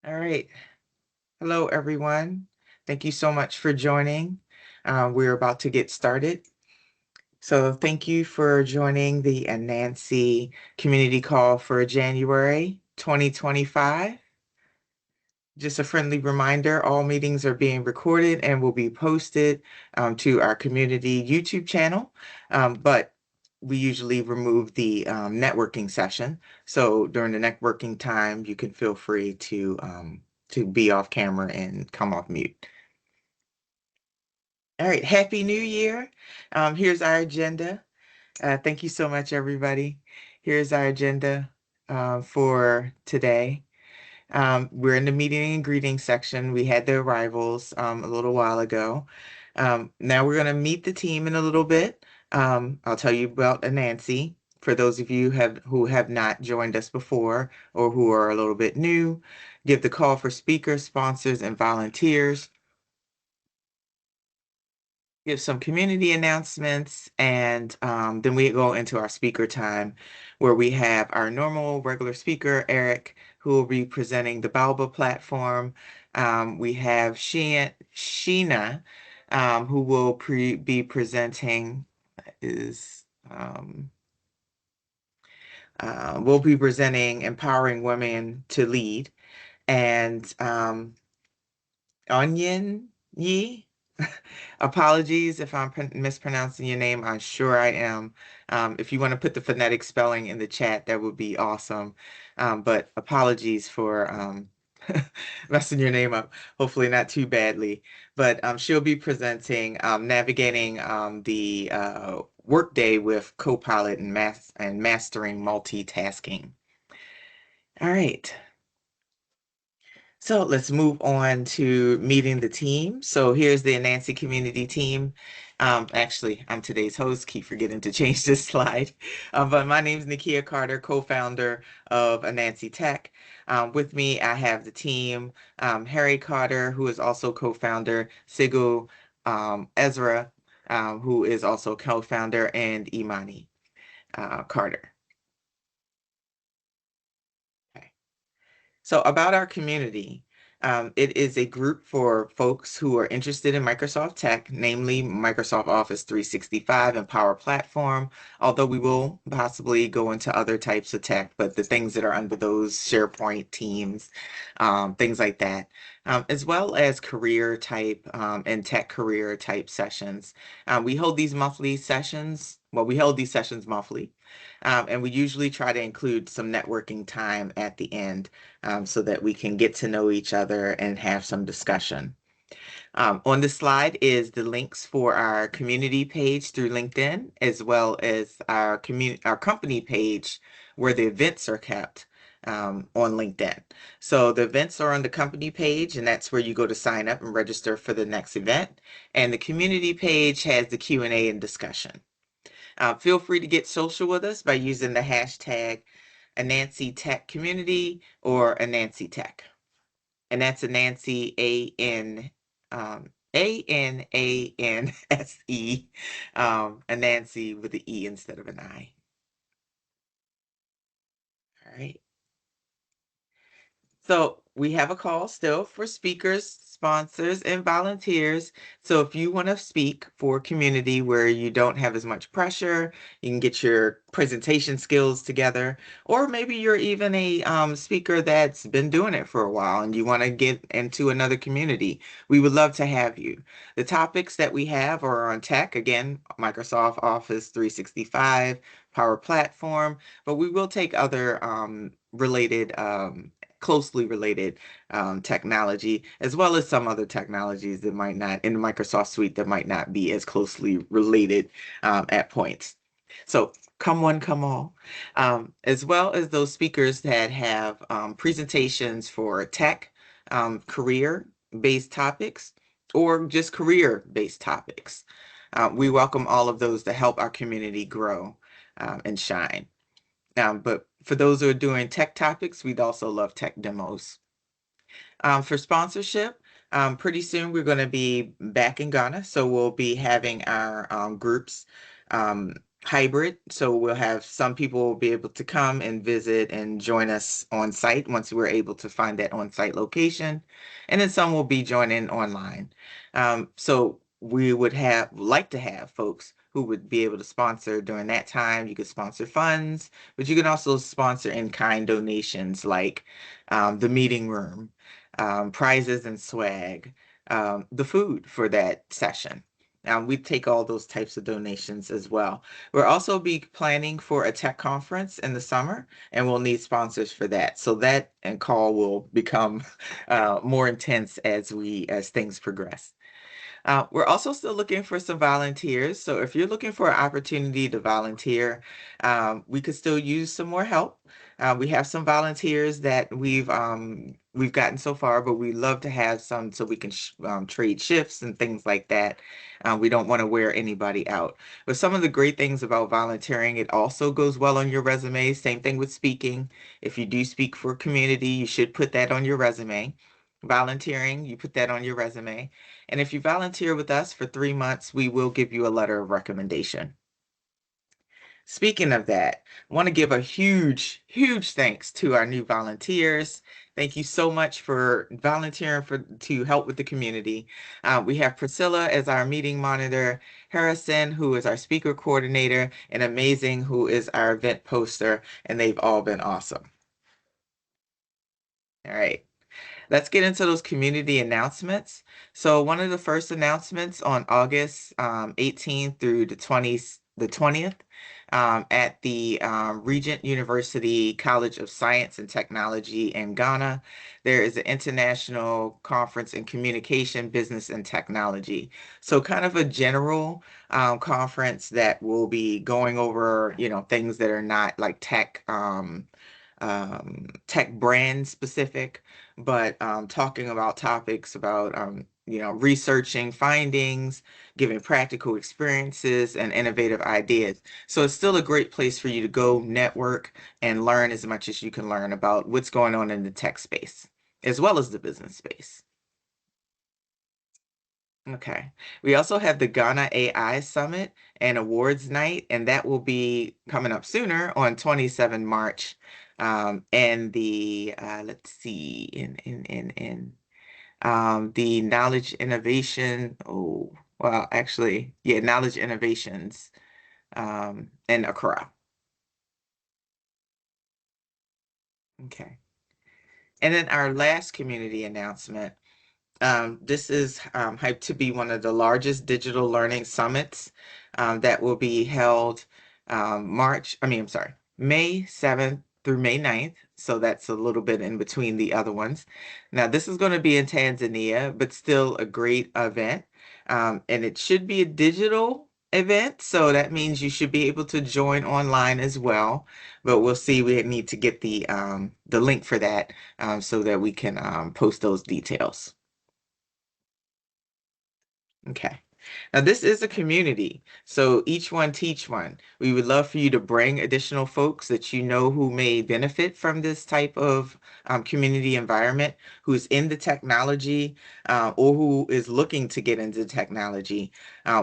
All right. Hello, everyone. Thank you so much for joining. We're about to get started. So thank you for joining the Anansi community call for January 2025. Just a friendly reminder, all meetings are being recorded and will be posted to our community YouTube channel. But we usually remove the networking session. So during the networking time, you can feel free to be off camera and come off mute. All right, Happy New Year. Here's our agenda. Thank you so much, everybody. Here's our agenda for today. We're in the meeting and greeting section. We had the arrivals a little while ago. Now we're going to meet the team in a little bit. I'll tell you about Anansi for those of you who have not joined us before or who are a little bit new. Give the call for speakers, sponsors, and volunteers. Give some community announcements, and then we go into our speaker time where we have our normal regular speaker, Eric, who will be presenting the Baobab platform. We have Sheena, who will be presenting is will be presenting empowering women to lead, and Onion Yi. Apologies if I'm mispronouncing your name. I'm sure I am. If you want to put the phonetic spelling in the chat, that would be awesome. But apologies for messing your name up. Hopefully not too badly. But she'll be presenting navigating the workday with Copilot and mastering multitasking. All right. So let's move on to meeting the team. So here's the Anansi community team. Actually, I'm today's host. Keep forgetting to change this slide. But my name is Nakia Carter, co-founder of Anansi Tech. With me, I have the team, Harry Carter, who is also co-founder, Sigil Ezra, who is also co-founder, and Imani Carter. Okay. So about our community, it is a group for folks who are interested in Microsoft tech, namely Microsoft Office 365 and Power Platform, although we will possibly go into other types of tech, but the things that are under those SharePoint, Teams, things like that, as well as career type and tech career type sessions. We hold these monthly sessions. Well, we hold these sessions monthly. And we usually try to include some networking time at the end so that we can get to know each other and have some discussion. On the slide is the links for our community page through LinkedIn, as well as our company page where the events are kept on LinkedIn. So the events are on the company page, and that's where you go to sign up and register for the next event. And the community page has the Q&A and discussion. Feel free to get social with us by using the hashtag Anansi Tech Community or Anansi Tech. And that's Anansi, Ananse, Anansi with the E instead of an I. All right. So we have a call still for speakers, sponsors, and volunteers. So if you want to speak for a community where you don't have as much pressure, you can get your presentation skills together, or maybe you're even a speaker that's been doing it for a while and you want to get into another community, we would love to have you. The topics that we have are on tech, again, Microsoft Office 365, Power Platform, but we will take other related closely related technology, as well as some other technologies that might not, in the Microsoft suite, that might not be as closely related at points. So come one, come all, as well as those speakers that have presentations for tech, career-based topics, or just career-based topics. We welcome all of those to help our community grow and shine. But for those who are doing tech topics, we'd also love tech demos. For sponsorship, pretty soon we're going to be back in Ghana, so we'll be having our groups hybrid. So we'll have some people will be able to come and visit and join us on site once we're able to find that on-site location. And then some will be joining online. So we would like to have folks who would be able to sponsor during that time. You could sponsor funds, but you can also sponsor in-kind donations like the meeting room, prizes and swag, the food for that session. We take all those types of donations as well. We'll also be planning for a tech conference in the summer, and we'll need sponsors for that. So that and call will become more intense as things progress. We're also still looking for some volunteers. So if you're looking for an opportunity to volunteer, we could still use some more help. We have some volunteers that we've gotten so far, but we love to have some so we can trade shifts and things like that. We don't want to wear anybody out. But some of the great things about volunteering, it also goes well on your resume. Same thing with speaking. If you do speak for a community, you should put that on your resume. Volunteering, you put that on your resume. And if you volunteer with us for 3 months, we will give you a letter of recommendation. Speaking of that, I want to give a huge, huge thanks to our new volunteers. Thank you so much for volunteering to help with the community. We have Priscilla as our meeting monitor, Harrison, who is our speaker coordinator, and Amazing, who is our event poster, and they've all been awesome. All right. Let's get into those community announcements. So one of the first announcements on August 18th through the 20th at the Regent University College of Science and Technology in Ghana, there is an international conference in communication, business, and technology. So kind of a general conference that will be going over, things that are not like tech brand specific, but talking about topics about researching findings, giving practical experiences and innovative ideas. So it's still a great place for you to go network and learn as much as you can learn about what's going on in the tech space, as well as the business space. Okay. We also have the Ghana AI Summit and Awards Night, and that will be coming up sooner on 27 March. And let's see, the Knowledge Innovation, Knowledge Innovations in Accra. Okay. And then our last community announcement. This is hyped to be one of the largest digital learning summits that will be held May 7th through May 9th. So that's a little bit in between the other ones. Now, this is going to be in Tanzania, but still a great event. And it should be a digital event. So that means you should be able to join online as well. But we'll see. We need to get the link for that so that we can post those details. Okay. Now, this is a community, so each one teach one. We would love for you to bring additional folks that you know who may benefit from this type of community environment, who's in the technology or who is looking to get into technology.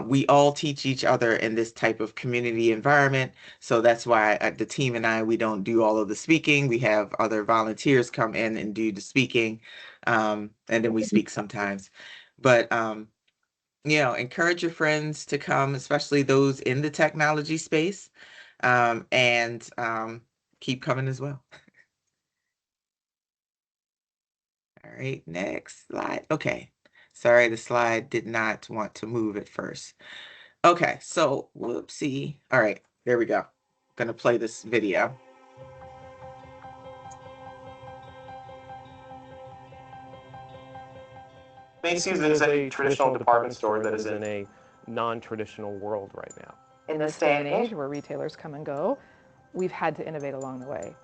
We all teach each other in this type of community environment, so that's why the team and I, we don't do all of the speaking. We have other volunteers come in and do the speaking, and then we speak sometimes. But encourage your friends to come, especially those in the technology space, and keep coming as well. All right, next slide. Okay. Sorry, the slide did not want to move at first. Okay, so whoopsie. All right, there we go. Gonna play this video. Macy's is a traditional department store that is in a non-traditional world right now. In this day and age where retailers come and go, we've had to innovate along the way.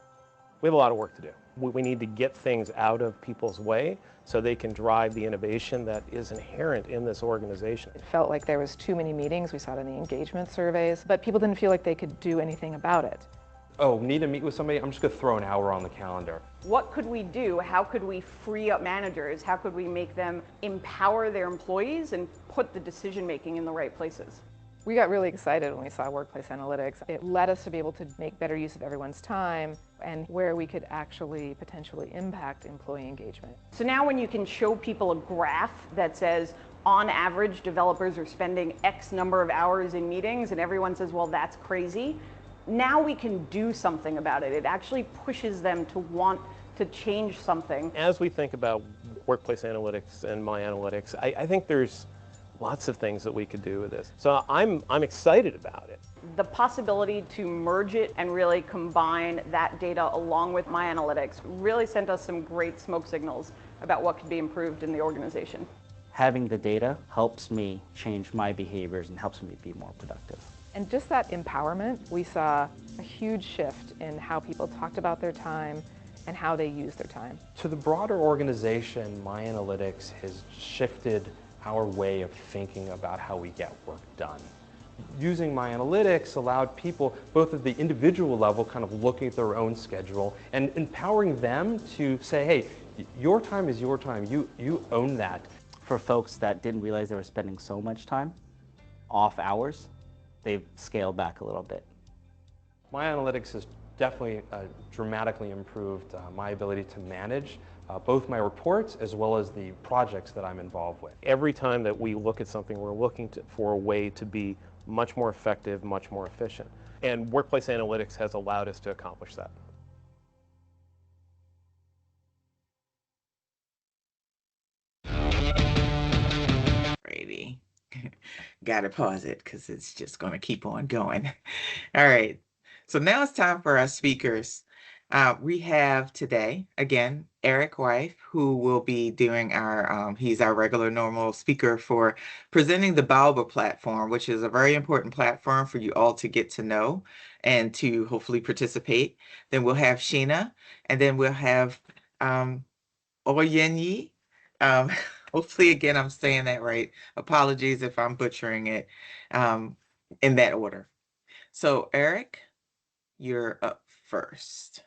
We have a lot of work to do. We need to get things out of people's way so they can drive the innovation that is inherent in this organization. It felt like there was too many meetings. We saw it in the engagement surveys, but people didn't feel like they could do anything about it. Oh, need to meet with somebody? I'm just going to throw an hour on the calendar. What could we do? How could we free up managers? How could we make them empower their employees and put the decision making in the right places? We got really excited when we saw workplace analytics. It led us to be able to make better use of everyone's time and where we could actually potentially impact employee engagement. So now when you can show people a graph that says, on average, developers are spending X number of hours in meetings, and everyone says, well, that's crazy, now we can do something about it. It actually pushes them to want to change something. As we think about workplace analytics and my analytics, I think there's lots of things that we could do with this. So I'm excited about it. The possibility to merge it and really combine that data along with my analytics really sent us some great smoke signals about what could be improved in the organization. Having the data helps me change my behaviors and helps me be more productive. And just that empowerment, we saw a huge shift in how people talked about their time and how they use their time. To the broader organization, my analytics has shifted our way of thinking about how we get work done. Using my analytics allowed people, both at the individual level, kind of looking at their own schedule and empowering them to say, hey, your time is your time, you own that. For folks that didn't realize they were spending so much time off hours, they've scaled back a little bit. My analytics has definitely dramatically improved my ability to manage both my reports as well as the projects that I'm involved with. Every time that we look at something, we're looking for a way to be much more effective, much more efficient. And workplace analytics has allowed us to accomplish that. Brady. Gotta pause it because it's just going to keep on going. All right. So now it's time for our speakers. We have today, again, Eric Wife, who will be doing he's our regular normal speaker for presenting the Baobab platform, which is a very important platform for you all to get to know and to hopefully participate. Then we'll have Sheena, and then we'll have Oyenyi. Hopefully, again, I'm saying that right. Apologies if I'm butchering it in that order. So, Eric, you're up first.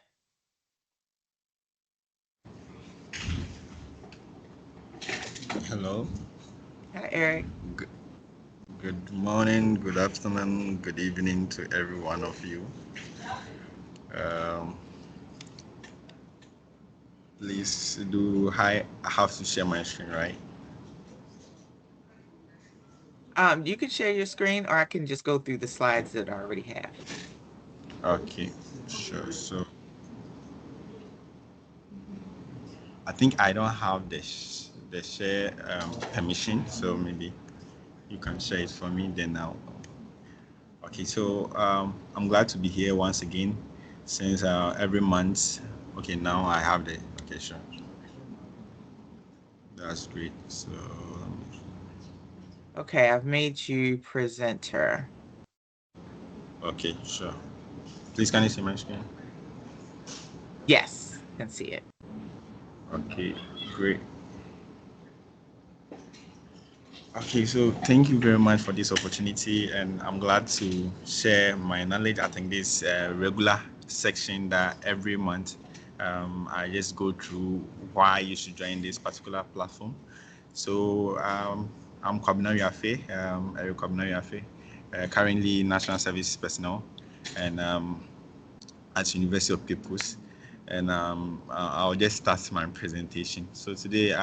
Hello. Hi, Eric. Good morning, good afternoon, good evening to every one of you. Please I have to share my screen, right? You can share your screen, or I can just go through the slides that I already have. Okay, sure. So I think I don't have the share permission, so maybe you can share it for me. Then now. Okay, so I'm glad to be here once again, since every month. Okay, now I have the. Okay, sure. That's great. So. Okay, I've made you presenter. Okay, sure. Please, can you see my screen? Yes, I can see it. Okay, great. Okay, so thank you very much for this opportunity, and I'm glad to share my knowledge. I think this regular section that every month I just go through why you should join this particular platform. So I'm Kwabena Yafe, Eric Kwabena Yafe, currently National Service personnel, and at University of Cape Coast. And I'll just start my presentation. So today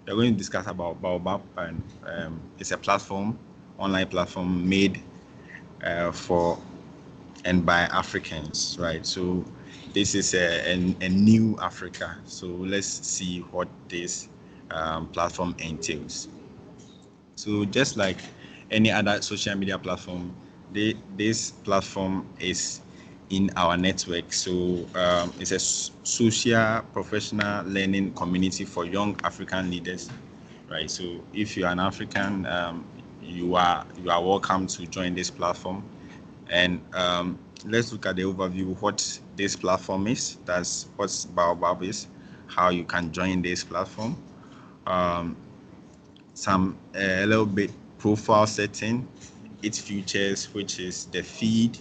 we're going to discuss about Baobab, and it's a platform, online platform made for and by Africans, right? So this is a new Africa. So let's see what this platform entails. So just like any other social media platform, this platform is in our network. So it's a social professional learning community for young African leaders, right? So if you're an African, you are welcome to join this platform. And let's look at the overview of what this platform is. That's what Baobab is, how you can join this platform. A little bit profile setting, its features, which is the feed,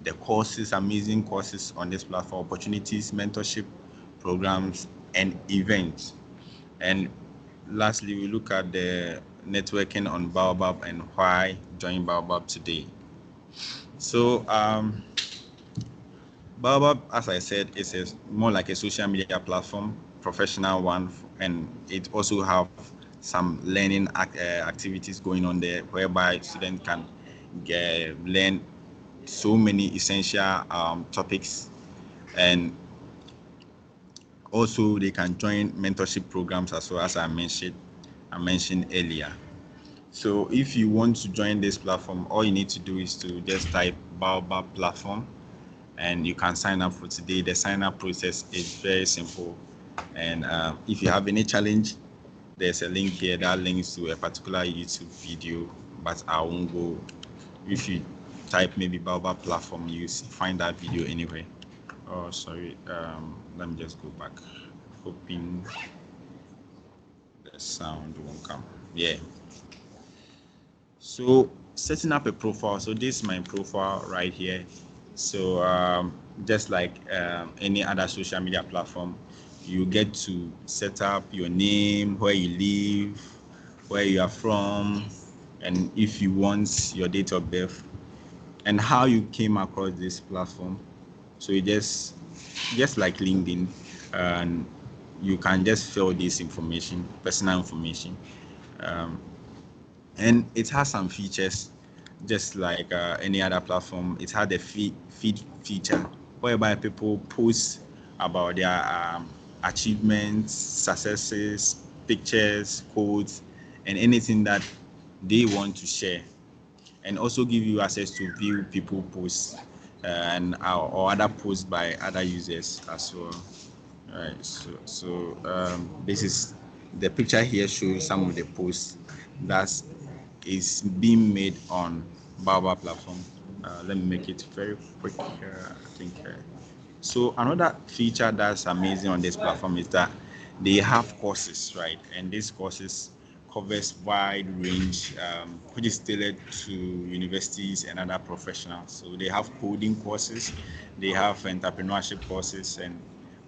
the courses, amazing courses on this platform, opportunities, mentorship programs, and events. And lastly, we look at the networking on Baobab and why join Baobab today. So Baobab, as I said, is more like a social media platform, professional one, and it also have some learning activities going on there, whereby students can learn so many essential topics, and also they can join mentorship programs as well, as I mentioned earlier. So if you want to join this platform, all you need to do is to just type Baobab platform and you can sign up for today. The sign up process is very simple. And if you have any challenge, there's a link here that links to a particular YouTube video, but I won't go. If you type maybe Baobab platform, you find that video anyway. Oh, sorry. Let me just go back. Hoping the sound won't come. Yeah. So setting up a profile. So this is my profile right here. So just like any other social media platform, you get to set up your name, where you live, where you are from, and if you want your date of birth, and how you came across this platform. So you just like LinkedIn, and you can just fill this information, personal information. And it has some features just like any other platform. It had a feed feature whereby people post about their achievements, successes, pictures, quotes, and anything that they want to share, and also give you access to view people posts and or other posts by other users as well. All right, so this is the picture here shows some of the posts that is being made on Baobab platform. Let me make it very quick here. I think. So another feature that's amazing on this platform is that they have courses, right? And these courses covers wide range, which is tailored to universities and other professionals. So they have coding courses, they have entrepreneurship courses, and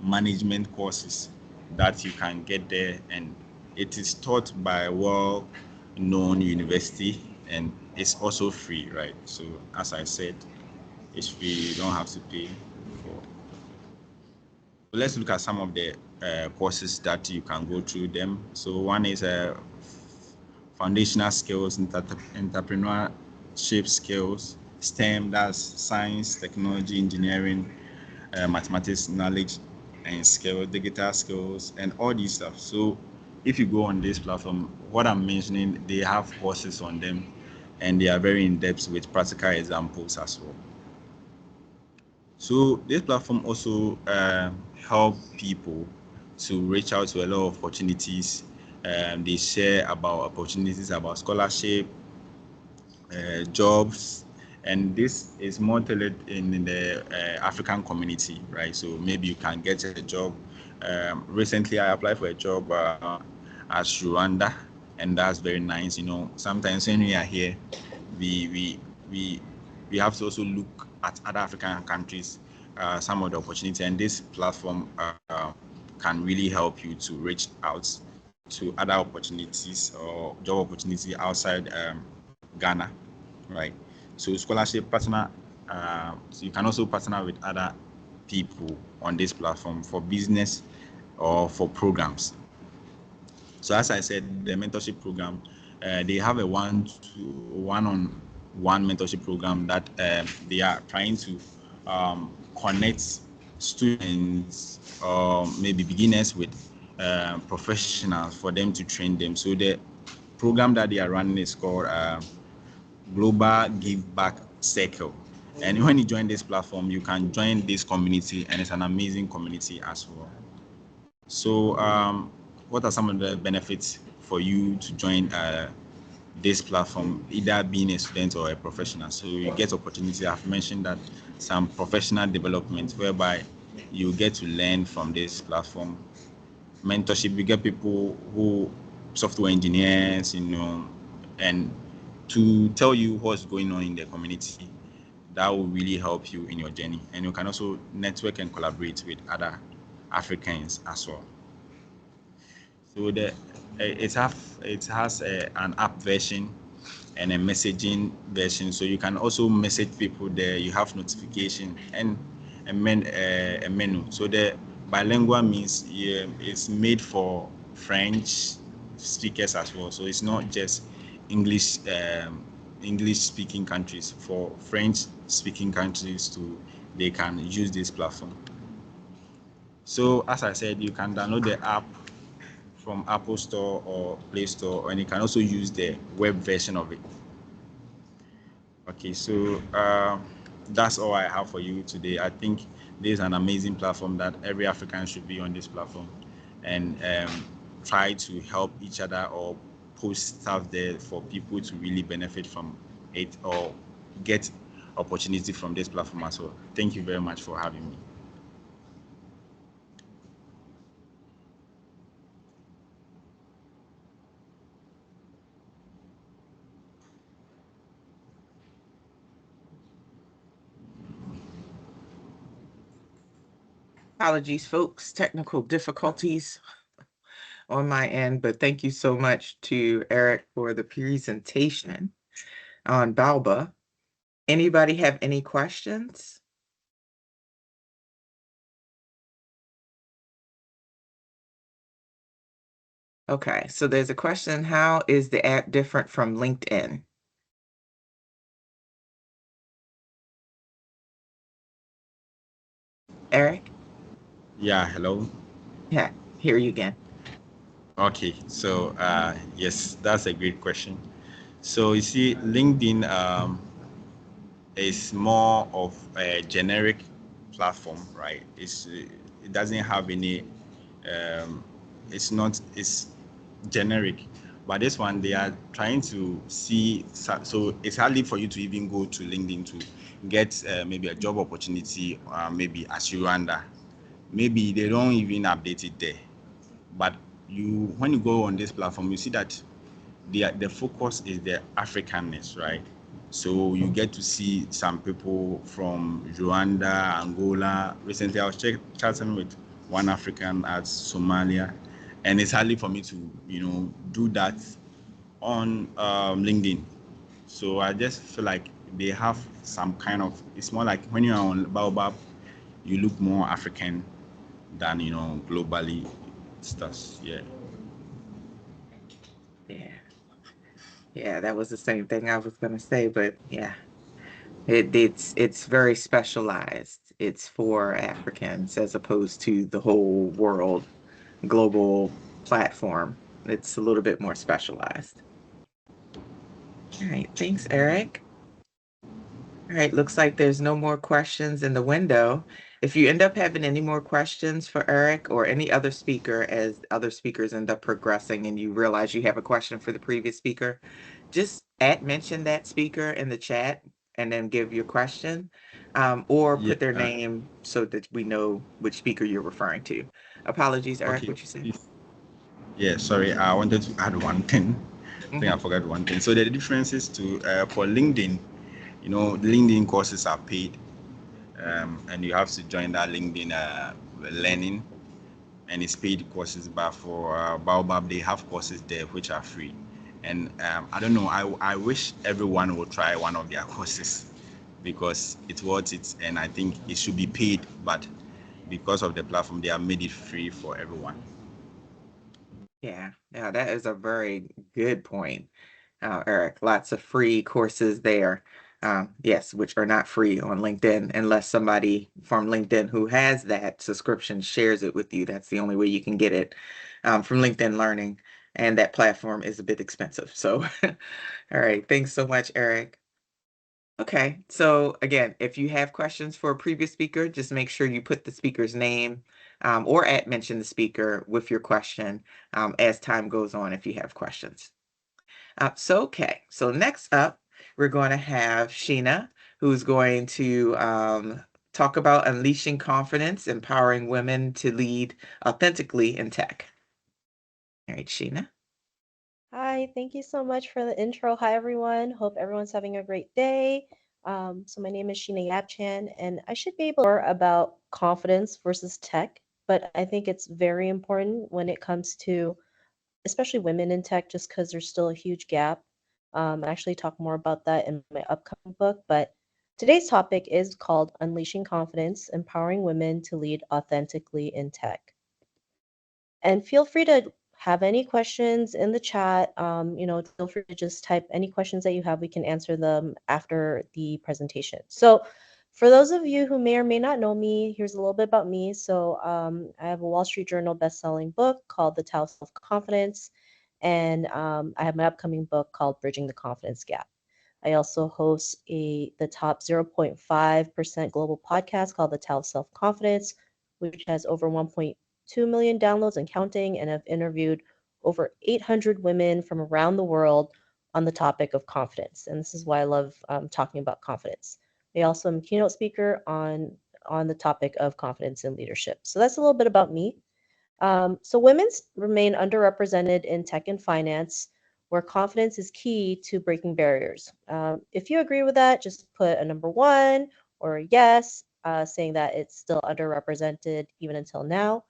management courses that you can get there, and it is taught by a well-known university, and it's also free, right? So as I said, it's free. You don't have to pay for. Let's look at some of the courses that you can go through them. So one is foundational skills, entrepreneurship skills, STEM, that's science, technology, engineering, mathematics, knowledge and skills, digital skills, and all these stuff. So if you go on this platform, what I'm mentioning, they have courses on them, and they are very in-depth with practical examples as well. So this platform also help people to reach out to a lot of opportunities. They share about opportunities, about scholarship, jobs, and this is more tailored in the African community, right? So maybe you can get a job. Recently, I applied for a job at Rwanda, and that's very nice. You know, sometimes when we are here, we we we have to also look at other African countries, some of the opportunity, and this platform can really help you to reach out to other opportunities or job opportunity outside Ghana, right? So scholarship partner, so you can also partner with other people on this platform for business or for programs. So as I said, the mentorship program, they have a one-on-one mentorship program that they are trying to connect students or maybe beginners with professionals for them to train them. So the program that they are running is called Global Give Back Circle. And when you join this platform, you can join this community, and it's an amazing community as well. So what are some of the benefits for you to join this platform, either being a student or a professional? So you get opportunity. I've mentioned that some professional development whereby you get to learn from this platform. Mentorship, you get people who software engineers, you know, and to tell you what's going on in the community. That will really help you in your journey, and you can also network and collaborate with other Africans as well. So the it has an app version and a messaging version, so you can also message people there. You have notification and a menu. So the bilingual means, yeah, it's made for French speakers as well. So it's not just English English speaking countries. For French speaking countries too, they can use this platform. So as I said, you can download the app from Apple Store or Play Store, and you can also use the web version of it. Okay, so that's all I have for you today. I think this is an amazing platform that every African should be on this platform and try to help each other or post stuff there for people to really benefit from it or get opportunity from this platform as well. Thank you very much for having me. Apologies, folks, technical difficulties on my end, but thank you so much to Eric for the presentation on Baobab. Anybody have any questions? Okay, so there's a question, how is the app different from LinkedIn? Eric? Yeah, hello. Yeah, hear you again. Okay, so yes, that's a great question. So you see, LinkedIn is more of a generic platform, right? It doesn't have any. Um, it's not. It's generic, but this one they are trying to see. So it's hardly for you to even go to LinkedIn to get maybe a job opportunity, maybe as Rwanda. Maybe they don't even update it there. But you, when you go on this platform, you see that the focus is the Africanness, right? So you get to see some people from Rwanda, Angola. Recently, I was chatting with one African at Somalia, and it's hardly for me to, do that on LinkedIn. So I just feel like they have some kind of. It's more like when you're on Baobab, you look more African than globally stuff. Yeah. Yeah, yeah, that was the same thing I was gonna say, but yeah, it's very specialized. It's for Africans as opposed to the whole world global platform. It's a little bit more specialized. All right, thanks, Eric. All right, looks like there's no more questions in the window. If you end up having any more questions for Eric or any other speaker as other speakers end up progressing and you realize you have a question for the previous speaker, just mention that speaker in the chat and then give your question, or Yeah. put their name so that we know which speaker you're referring to. Apologies, Eric, Okay. what you said? Yeah, sorry, I wanted to add one thing. I think I Mhm. forgot one thing. So the difference is to for LinkedIn, the LinkedIn courses are paid, and you have to join that LinkedIn learning, and it's paid courses. But for Baobab, they have courses there which are free. And I don't know. I wish everyone would try one of their courses because it's worth it, and I think it should be paid. But because of the platform, they have made it free for everyone. Yeah, yeah, that is a very good point, Eric. Lots of free courses there. Yes, which are not free on LinkedIn unless somebody from LinkedIn who has that subscription shares it with you. That's the only way you can get it from LinkedIn Learning. And that platform is a bit expensive. So, all right. Thanks so much, Eric. Okay, so again, if you have questions for a previous speaker, just make sure you put the speaker's name or mention the speaker with your question as time goes on if you have questions. Okay, so next up, we're going to have Sheena, who's going to talk about unleashing confidence, empowering women to lead authentically in tech. All right, Sheena. Hi, thank you so much for the intro. Hi, everyone. Hope everyone's having a great day. So my name is Sheena Yap Chan, and I should be able to more about confidence versus tech, but I think it's very important when it comes to especially women in tech, just because there's still a huge gap. I actually talk more about that in my upcoming book, but today's topic is called Unleashing Confidence, Empowering Women to Lead Authentically in Tech. And feel free to have any questions in the chat. Feel free to just type any questions that you have. We can answer them after the presentation. So for those of you who may or may not know me, here's a little bit about me. So I have a Wall Street Journal best-selling book called The Tao of Self-Confidence, and I have my upcoming book called Bridging the Confidence Gap. I also host the top 0.5% global podcast called The Tao of Self-Confidence, which has over 1.2 million downloads and counting, and I've interviewed over 800 women from around the world on the topic of confidence. And this is why I love talking about confidence. I also am a keynote speaker on the topic of confidence and leadership. So that's a little bit about me. So women remain underrepresented in tech and finance, where confidence is key to breaking barriers. If you agree with that, just put a number one or a yes, saying that it's still underrepresented even until now.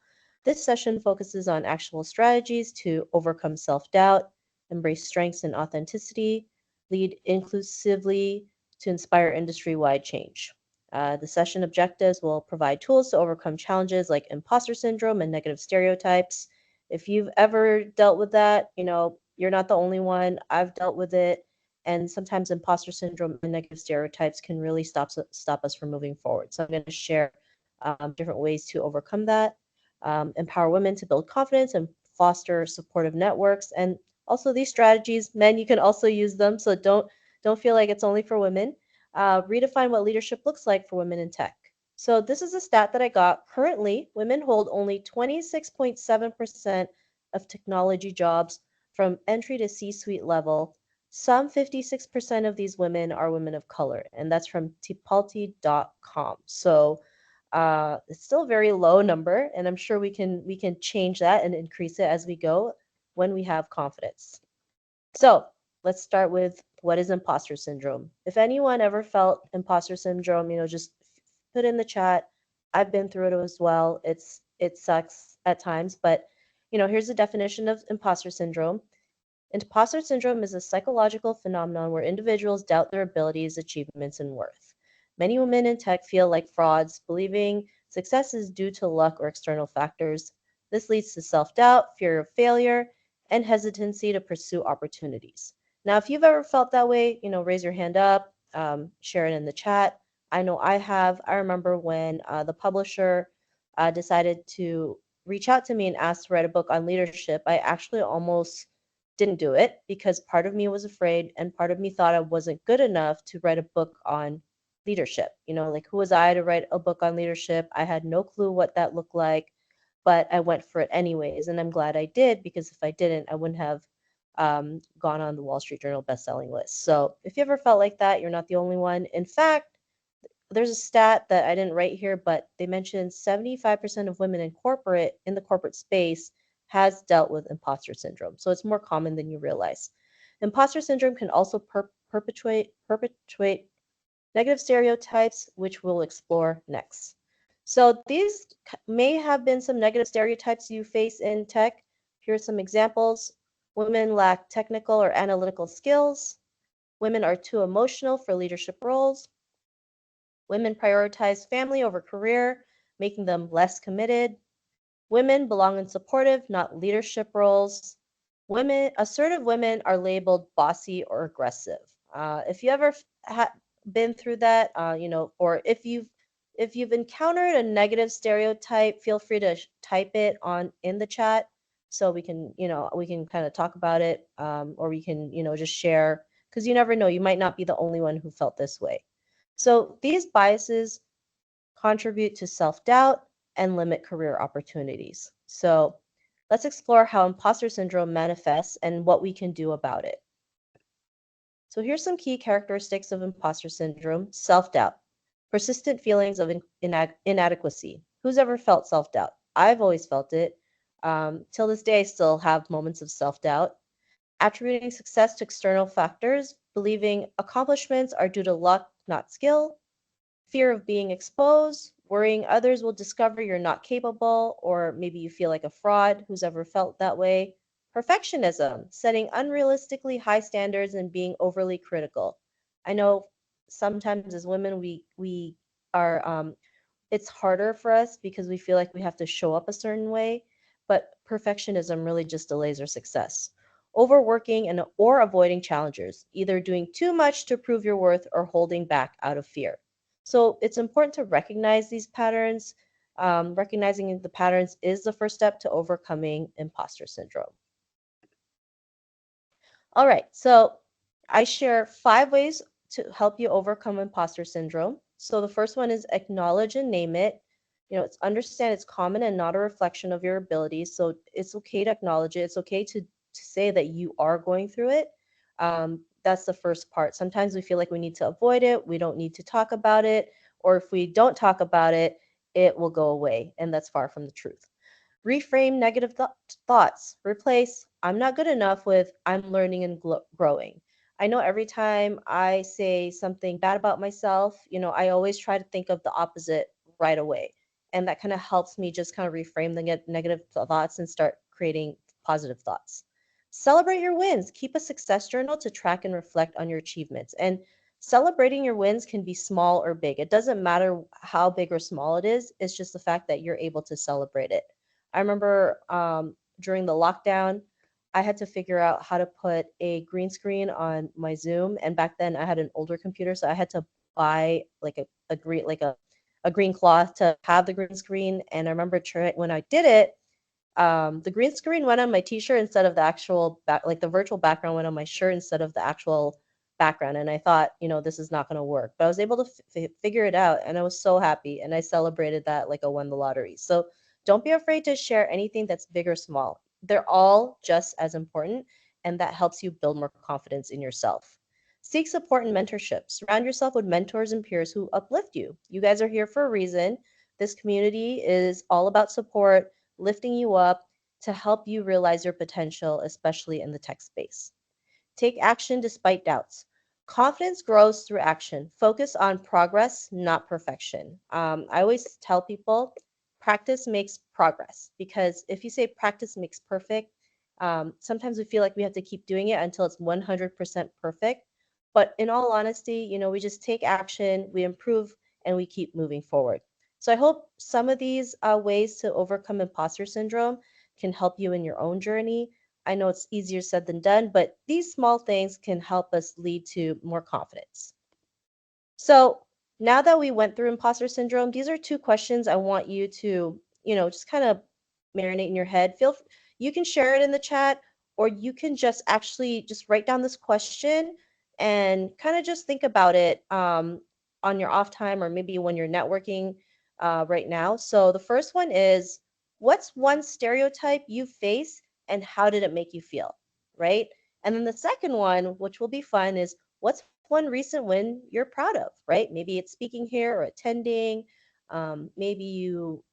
This session focuses on actionable strategies to overcome self-doubt, embrace strengths and authenticity, lead inclusively to inspire industry-wide change. The session objectives will provide tools to overcome challenges like imposter syndrome and negative stereotypes. If you've ever dealt with that, you're not the only one. I've dealt with it. And sometimes imposter syndrome and negative stereotypes can really stop us from moving forward. So I'm going to share different ways to overcome that, empower women to build confidence and foster supportive networks. And also these strategies, men, you can also use them. So don't feel like it's only for women. Redefine what leadership looks like for women in tech. So this is a stat that I got. Currently, women hold only 26.7% of technology jobs from entry to C-suite level. Some 56% of these women are women of color, and that's from tipalti.com. So it's still a very low number, and I'm sure we can change that and increase it as we go when we have confidence. So let's start with what is imposter syndrome. If anyone ever felt imposter syndrome, just put in the chat. I've been through it as well. It sucks at times, but here's the definition of imposter syndrome. Imposter syndrome is a psychological phenomenon where individuals doubt their abilities, achievements, and worth. Many women in tech feel like frauds, believing success is due to luck or external factors. This leads to self-doubt, fear of failure, and hesitancy to pursue opportunities. Now, if you've ever felt that way, raise your hand up, share it in the chat. I know I have. I remember when the publisher decided to reach out to me and ask to write a book on leadership, I actually almost didn't do it because part of me was afraid and part of me thought I wasn't good enough to write a book on leadership. Like who was I to write a book on leadership? I had no clue what that looked like, but I went for it anyways. And I'm glad I did because if I didn't, I wouldn't have gone on the Wall Street Journal bestselling list. So if you ever felt like that, you're not the only one. In fact, there's a stat that I didn't write here, but they mentioned 75% of women in the corporate space has dealt with imposter syndrome. So it's more common than you realize. Imposter syndrome can also perpetuate negative stereotypes, which we'll explore next. So these may have been some negative stereotypes you face in tech. Here are some examples. Women lack technical or analytical skills. Women are too emotional for leadership roles. Women prioritize family over career, making them less committed. Women belong in supportive, not leadership roles. Assertive women are labeled bossy or aggressive. If you ever been through that, or if you've encountered a negative stereotype, feel free to type it in the chat so we can kind of talk about it, or we can just share because you never know, you might not be the only one who felt this way. So these biases contribute to self-doubt and limit career opportunities. So let's explore how imposter syndrome manifests and what we can do about it. So here's some key characteristics of imposter syndrome. Self-doubt, persistent feelings of inadequacy. Who's ever felt self-doubt? I've always felt it. Till this day, I still have moments of self-doubt. Attributing success to external factors, believing accomplishments are due to luck, not skill. Fear of being exposed, worrying others will discover you're not capable, or maybe you feel like a fraud. Who's ever felt that way? Perfectionism, setting unrealistically high standards and being overly critical. I know sometimes as women we are it's harder for us because we feel like we have to show up a certain way, but perfectionism really just delays our success. Overworking and or avoiding challenges, either doing too much to prove your worth or holding back out of fear. So it's important to recognize these patterns. Recognizing the patterns is the first step to overcoming imposter syndrome. All right, so I share 5 ways to help you overcome imposter syndrome. So the first one is acknowledge and name it. It's understand it's common and not a reflection of your abilities. So it's okay to acknowledge it. It's okay to say that you are going through it. That's the first part. Sometimes we feel like we need to avoid it. We don't need to talk about it. Or if we don't talk about it, it will go away. And that's far from the truth. Reframe negative thoughts. Replace I'm not good enough with I'm learning and growing. I know every time I say something bad about myself, I always try to think of the opposite right away. And that kind of helps me just kind of reframe the negative thoughts and start creating positive thoughts. Celebrate your wins. Keep a success journal to track and reflect on your achievements. And celebrating your wins can be small or big. It doesn't matter how big or small it is. It's just the fact that you're able to celebrate it. I remember during the lockdown, I had to figure out how to put a green screen on my Zoom. And back then I had an older computer, so I had to buy like a green cloth to have the green screen. And I remember when I did it, the green screen went on my t-shirt instead of the actual like the virtual background went on my shirt instead of the actual background. And I thought, this is not going to work. But I was able to figure it out, and I was so happy. And I celebrated that like I won the lottery. So don't be afraid to share anything that's big or small. They're all just as important, and that helps you build more confidence in yourself. Seek support and mentorship. Surround yourself with mentors and peers who uplift you. You guys are here for a reason. This community is all about support, lifting you up to help you realize your potential, especially in the tech space. Take action despite doubts. Confidence grows through action. Focus on progress, not perfection. I always tell people practice makes progress, because if you say practice makes perfect, sometimes we feel like we have to keep doing it until it's 100% perfect. But in all honesty, we just take action, we improve, and we keep moving forward. So I hope some of these ways to overcome imposter syndrome can help you in your own journey. I know it's easier said than done, but these small things can help us lead to more confidence. So now that we went through imposter syndrome, these are 2 questions I want you to, just kind of marinate in your head. You can share it in the chat, or you can just actually just write down this question and kind of just think about it on your off time, or maybe when you're networking right now. So the first one is, what's one stereotype you face and how did it make you feel? Right? And then the second one, which will be fun, is what's one recent win you're proud of, right? Maybe it's speaking here or attending. Maybe you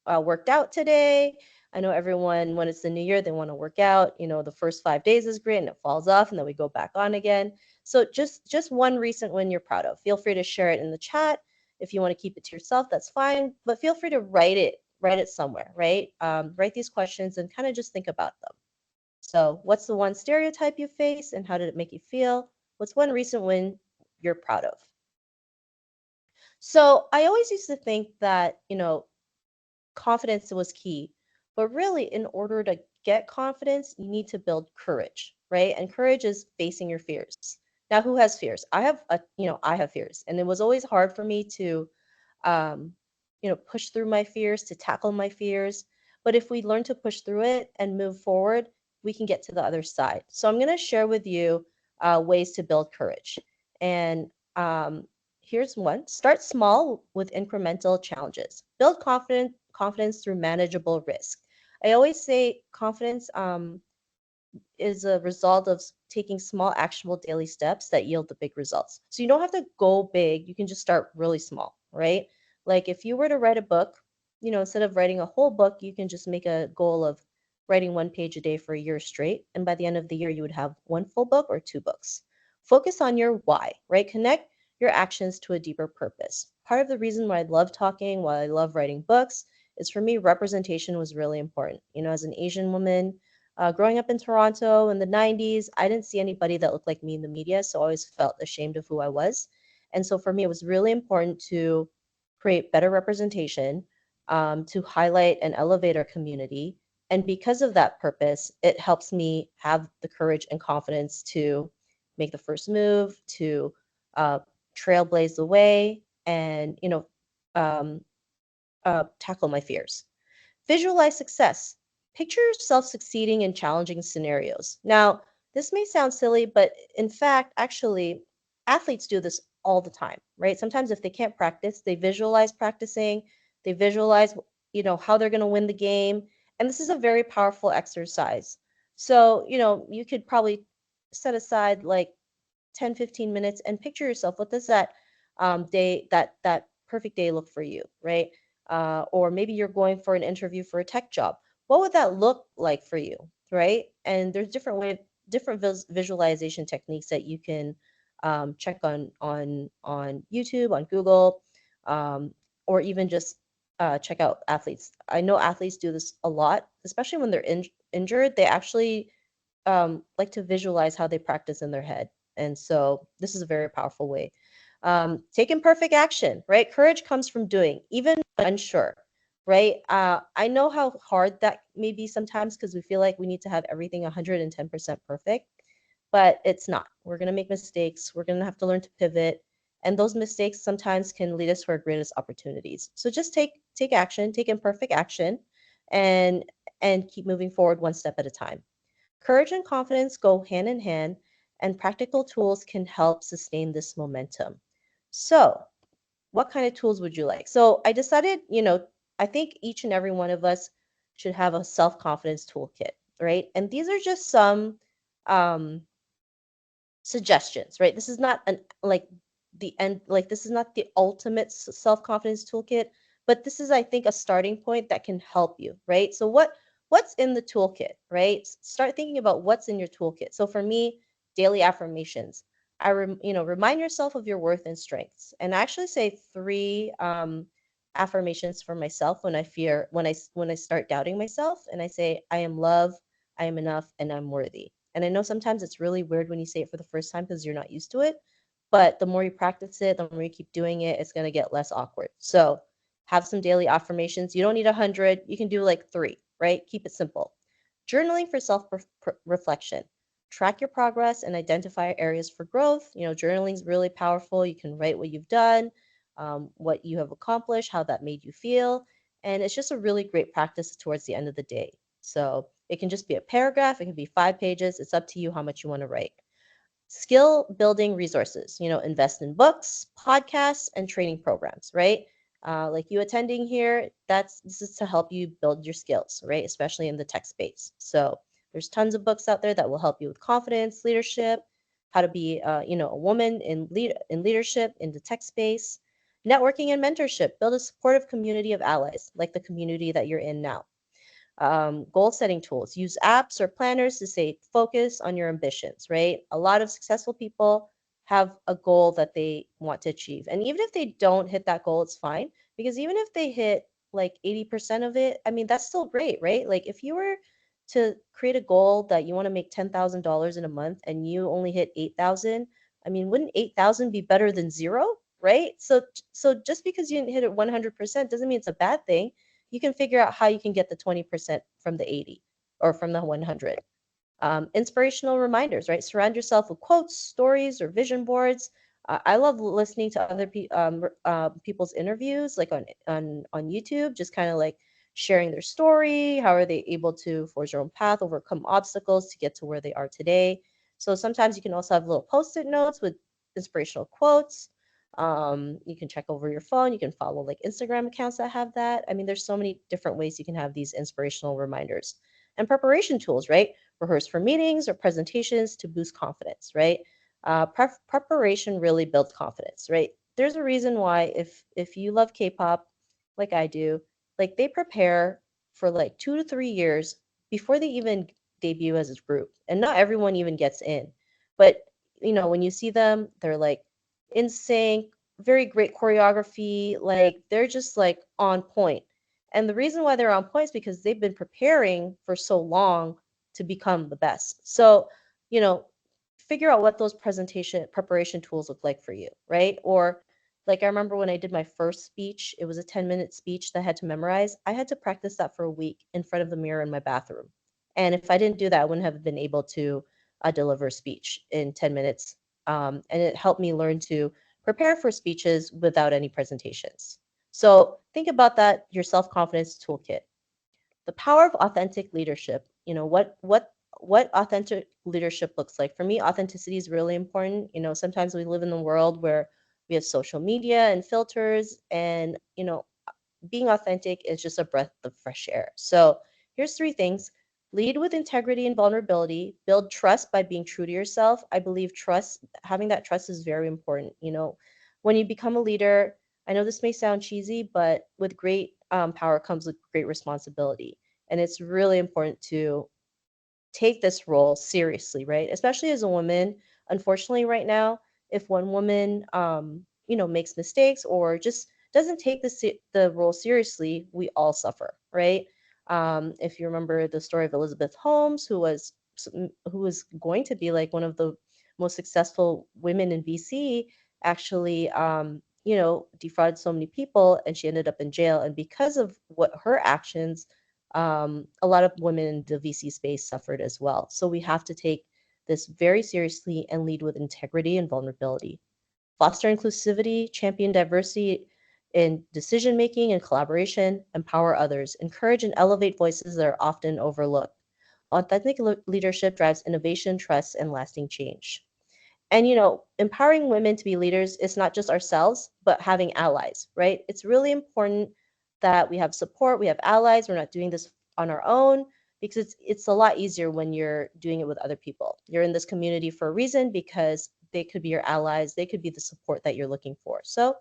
worked out today. I know everyone, when it's the new year, they want to work out. The first 5 days is great and it falls off and then we go back on again. So just one recent win you're proud of. Feel free to share it in the chat. If you want to keep it to yourself, that's fine. But feel free to write it somewhere, right? Write these questions and kind of just think about them. So what's the one stereotype you face and how did it make you feel? What's one recent win you're proud of? So I always used to think that, confidence was key. But really, in order to get confidence, you need to build courage, right? And courage is facing your fears. Now, who has fears? I have fears. And it was always hard for me to um, push through my fears, to tackle my fears. But if we learn to push through it and move forward, we can get to the other side. So I'm going to share with you ways to build courage. And here's one. Start small with incremental challenges. Build confidence through manageable risk. I always say confidence is a result of taking small, actionable daily steps that yield the big results. So you don't have to go big. You can just start really small, right? Like if you were to write a book, instead of writing a whole book, you can just make a goal of writing 1 page a day for a year straight. And by the end of the year, you would have 1 full book or 2 books. Focus on your why, right? Connect your actions to a deeper purpose. Part of the reason why I love talking, why I love writing books, is for me, representation was really important. As an Asian woman, Growing up in Toronto in the 90s, I didn't see anybody that looked like me in the media, so I always felt ashamed of who I was. And so for me, it was really important to create better representation, to highlight and elevate our community. And because of that purpose, it helps me have the courage and confidence to make the first move, to uh, trailblaze the way, and um, tackle my fears. Visualize success. Picture yourself succeeding in challenging scenarios. Now, this may sound silly, but in fact, actually, athletes do this all the time, right? Sometimes if they can't practice, they visualize practicing, they visualize, how they're going to win the game. And this is a very powerful exercise. So, you could probably set aside like 10, 15 minutes and picture yourself. What does that day, that perfect day look for you, right? Or maybe you're going for an interview for a tech job. What would that look like for you, right? And there's different visualization techniques that you can check on YouTube, on Google, or even just check out athletes. I know athletes do this a lot, especially when they're injured. They actually like to visualize how they practice in their head. And so this is a very powerful way. Take imperfect action, right? Courage comes from doing, even when unsure, right? I know how hard that may be sometimes because we feel like we need to have everything 110% perfect, but it's not. We're going to make mistakes. We're going to have to learn to pivot. And those mistakes sometimes can lead us to our greatest opportunities. So just take action, take imperfect action, and keep moving forward one step at a time. Courage and confidence go hand in hand, and practical tools can help sustain this momentum. So, what kind of tools would you like? So, I decided, I think each and every one of us should have a self confidence toolkit, right? And these are just some um, suggestions, right? This is not an like the end, like this is not the ultimate self-confidence toolkit, but this is, I think, a starting point that can help you, right? So what's in the toolkit, right? Start thinking about what's in your toolkit. So for me, daily affirmations. Remind yourself of your worth and strengths, and I actually say three affirmations for myself when I start doubting myself, and I say I am love, I am enough, and I'm worthy. And I know sometimes it's really weird when you say it for the first time because you're not used to it. But the more you practice it, the more you keep doing it, it's going to get less awkward. So have some daily affirmations. You don't need 100. You can do like three, right? Keep it simple. Journaling for self reflection. Track your progress and identify areas for growth. Journaling is really powerful. You can write what you've done, what you have accomplished, how that made you feel. And it's just a really great practice towards the end of the day. So it can just be a paragraph, it can be 5 pages. It's up to you how much you want to write. Skill building resources, invest in books, podcasts, and training programs, right? Like you attending here, this is to help you build your skills, right? Especially in the tech space. So there's tons of books out there that will help you with confidence, leadership, how to be, a woman in leadership in the tech space, networking and mentorship. Build a supportive community of allies, like the community that you're in now. Goal setting tools. Use apps or planners to say focus on your ambitions, right? A lot of successful people have a goal that they want to achieve. And even if they don't hit that goal, it's fine. Because even if they hit like 80% of it, I mean, that's still great, right? Like if you were to create a goal that you want to make $10,000 in a month and you only hit 8,000, I mean, wouldn't 8,000 be better than zero, right? So just because you didn't hit it 100% doesn't mean it's a bad thing. You can figure out how you can get the 20% from the 80 or from the 100. Inspirational reminders, right? Surround yourself with quotes, stories, or vision boards. I love listening to other people's interviews, like on YouTube, just kind of like sharing their story. How are they able to forge their own path, overcome obstacles to get to where they are today? So sometimes you can also have little post-it notes with inspirational quotes. You can check over your phone. You can follow like Instagram accounts that have that. I mean, there's so many different ways you can have these inspirational reminders. And preparation tools, right? Rehearse for meetings or presentations to boost confidence, right? Preparation really builds confidence, right? There's a reason why if you love K-pop, like I do, like they prepare for like 2 to 3 years before they even debut as a group, and not everyone even gets in. But when you see them, they're like in sync, very great choreography, like they're just like on point. And the reason why they're on point is because they've been preparing for so long to become the best. So, you know, figure out what those preparation tools look like for you, right? Or like I remember when I did my first speech, it was a 10-minute speech that I had to memorize. I had to practice that for a week in front of the mirror in my bathroom. And if I didn't do that, I wouldn't have been able to deliver a speech in 10 minutes. And it helped me learn to prepare for speeches without any presentations. So think about that, your self-confidence toolkit. The power of authentic leadership. You know, what authentic leadership looks like. For me, authenticity is really important. You know, sometimes we live in a world where we have social media and filters, and being authentic is just a breath of fresh air. So here's three things. Lead with integrity and vulnerability. Build trust by being true to yourself. I believe having that trust is very important. When you become a leader, I know this may sound cheesy, but with great power comes with great responsibility. And it's really important to take this role seriously, right? Especially as a woman. Unfortunately, right now, if one woman, makes mistakes or just doesn't take the role seriously, we all suffer, right? If you remember the story of Elizabeth Holmes, who was going to be like one of the most successful women in VC, actually, defrauded so many people, and she ended up in jail. And because of what her actions, a lot of women in the VC space suffered as well. So we have to take this very seriously and lead with integrity and vulnerability. Foster inclusivity, champion diversity in decision making and collaboration, empower others, encourage and elevate voices that are often overlooked. Authentic leadership drives innovation, trust, and lasting change. And empowering women to be leaders is not just ourselves, but having allies, right? It's really important that we have support, we have allies. We're not doing this on our own, because it's a lot easier when you're doing it with other people. You're in this community for a reason, because they could be your allies, they could be the support that you're looking for. So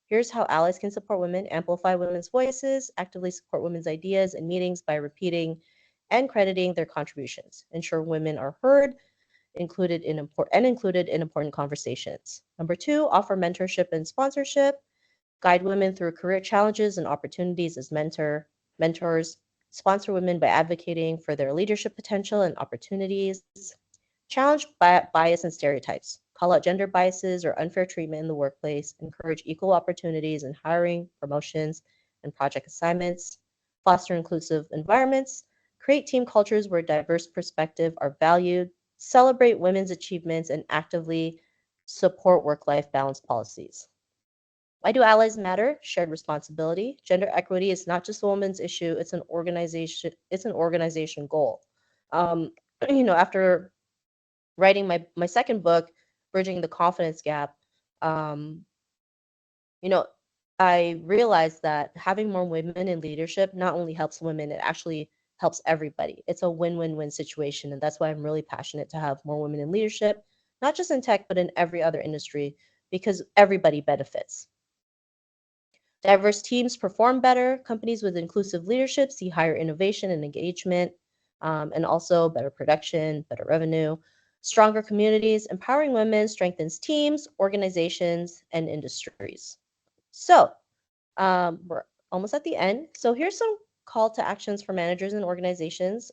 here's how allies can support women: amplify women's voices, actively support women's ideas and meetings by repeating and crediting their contributions, ensure women are heard, included in important conversations. Number two, offer mentorship and sponsorship. Guide women through career challenges and opportunities as mentors. Sponsor women by advocating for their leadership potential and opportunities. Challenge bias and stereotypes. Call out gender biases or unfair treatment in the workplace. Encourage equal opportunities in hiring, promotions, and project assignments. Foster inclusive environments. Create team cultures where diverse perspectives are valued. Celebrate women's achievements and actively support work-life balance policies. Why do allies matter? Shared responsibility. Gender equity is not just a woman's issue; it's an organization goal. Um, after writing my second book, Bridging the Confidence Gap, um, you know, I realized that having more women in leadership not only helps women, it actually helps everybody. It's a win-win-win situation, and that's why I'm really passionate to have more women in leadership, not just in tech, but in every other industry, because everybody benefits. Diverse teams perform better. Companies with inclusive leadership see higher innovation and engagement, and also better production, better revenue. Stronger communities, empowering women strengthens teams, organizations, and industries. So we're almost at the end. So here's some call to actions for managers and organizations.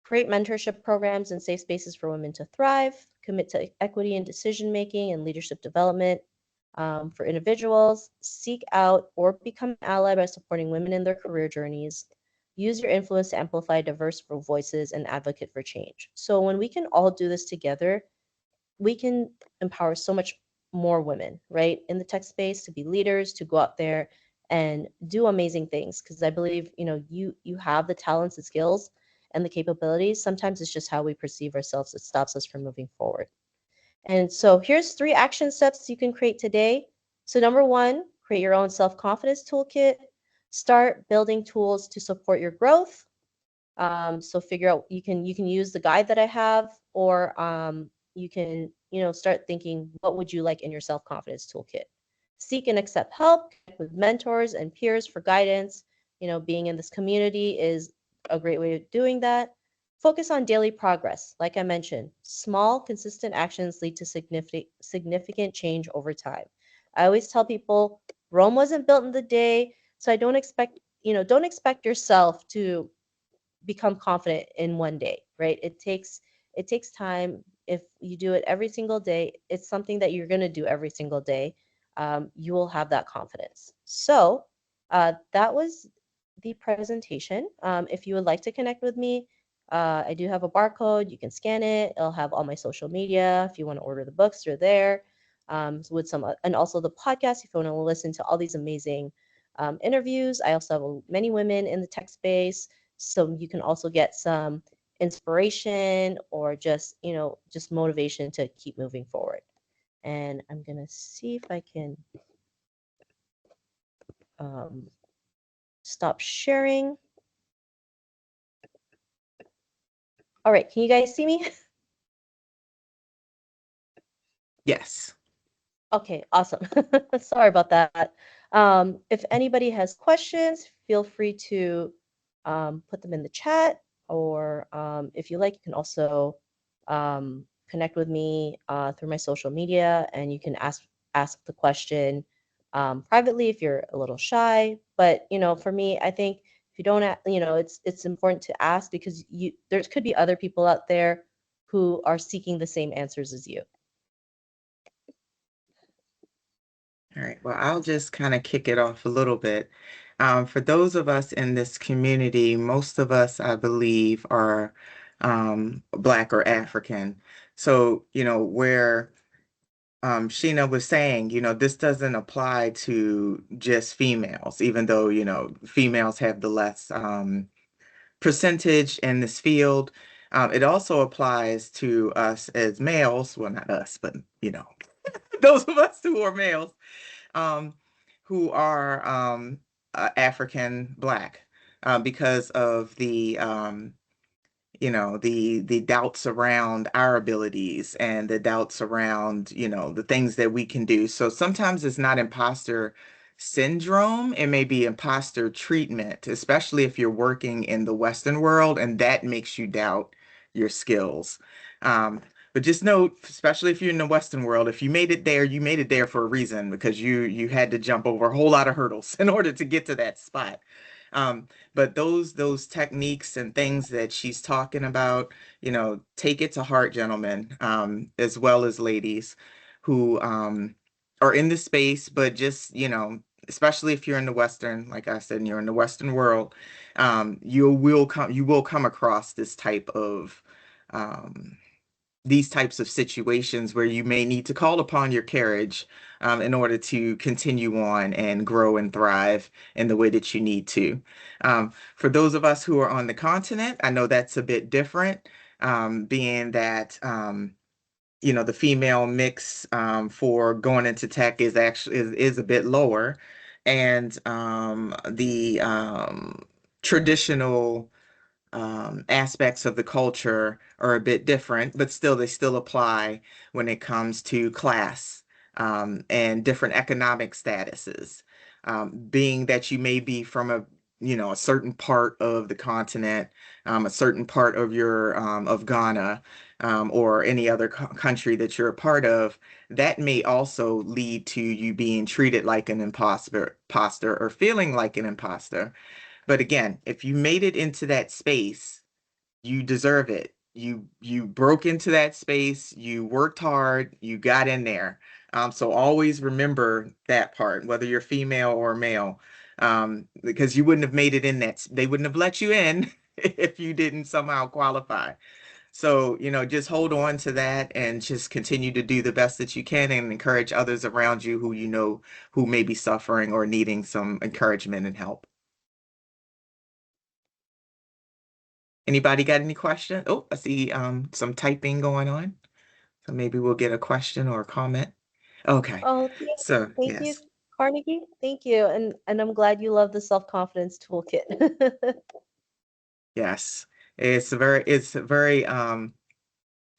Create mentorship programs and safe spaces for women to thrive. Commit to equity in decision making and leadership development. For individuals, seek out or become an ally by supporting women in their career journeys. Use your influence to amplify diverse voices and advocate for change. So when we can all do this together, we can empower so much more women, right, in the tech space, to be leaders, to go out there and do amazing things. Because I believe, you have the talents, the skills, and the capabilities. Sometimes it's just how we perceive ourselves that stops us from moving forward. And so here's 3 action steps you can create today. So number 1, create your own self-confidence toolkit. Start building tools to support your growth. So figure out, you can use the guide that I have, or you can start thinking, what would you like in your self-confidence toolkit. Seek and accept help, connect with mentors and peers for guidance. Being in this community is a great way of doing that. Focus on daily progress. Like I mentioned, small consistent actions lead to significant change over time. I always tell people, Rome wasn't built in the day, so I don't expect yourself to become confident in one day, right? It takes time. If you do it every single day, it's something that you're going to do every single day. You will have that confidence. So that was the presentation. If you would like to connect with me, I do have a barcode. You can scan it. It'll have all my social media. If you want to order the books, they're there. With some, and also the podcast, if you want to listen to all these amazing interviews. I also have many women in the tech space, so you can also get some inspiration or just motivation to keep moving forward. And I'm gonna see if I can um, stop sharing. All right, can you guys see me? Yes. Okay, awesome. Sorry about that. If anybody has questions, feel free to put them in the chat, or if you like, you can also connect with me through my social media, and you can ask the question privately if you're a little shy. But for me, I think if you don't, it's important to ask because there could be other people out there who are seeking the same answers as you. All right. Well, I'll just kind of kick it off a little bit. For those of us in this community, most of us, I believe, are Black or African. So, where Sheena was saying, this doesn't apply to just females, even though, females have the less percentage in this field. It also applies to us as males. Well, not us, but, those of us who are males um, who are African Black because of the doubts around our abilities and the doubts around the things that we can do. So sometimes it's not imposter syndrome, it may be imposter treatment, especially if you're working in the Western world and that makes you doubt your skills. But just know, especially if you're in the Western world, if you made it there, you made it there for a reason because you had to jump over a whole lot of hurdles in order to get to that spot. But those techniques and things that she's talking about, take it to heart, gentlemen, as well as ladies who are in the space, but just, especially if you're in the Western, like I said, and you're in the Western world, you will come across these types of situations where you may need to call upon your courage in order to continue on and grow and thrive in the way that you need to. For those of us who are on the continent, I know that's a bit different, being that the female mix for going into tech is actually is a bit lower, and the traditional aspects of the culture are a bit different, but still they still apply when it comes to class and different economic statuses. Being that you may be from a certain part of the continent, a certain part of your of Ghana, or any other country that you're a part of, that may also lead to you being treated like an imposter or feeling like an imposter. But again, if you made it into that space, you deserve it. You broke into that space, you worked hard, you got in there. So always remember that part, whether you're female or male, because you wouldn't have made it in they wouldn't have let you in if you didn't somehow qualify. So, just hold on to that and just continue to do the best that you can and encourage others around you who who may be suffering or needing some encouragement and help. Anybody got any questions? Oh, I see some typing going on. So maybe we'll get a question or a comment. Okay. Oh, So, thank you, yes. Carnegie. Thank you. And I'm glad you love the self-confidence toolkit. Yes. It's a very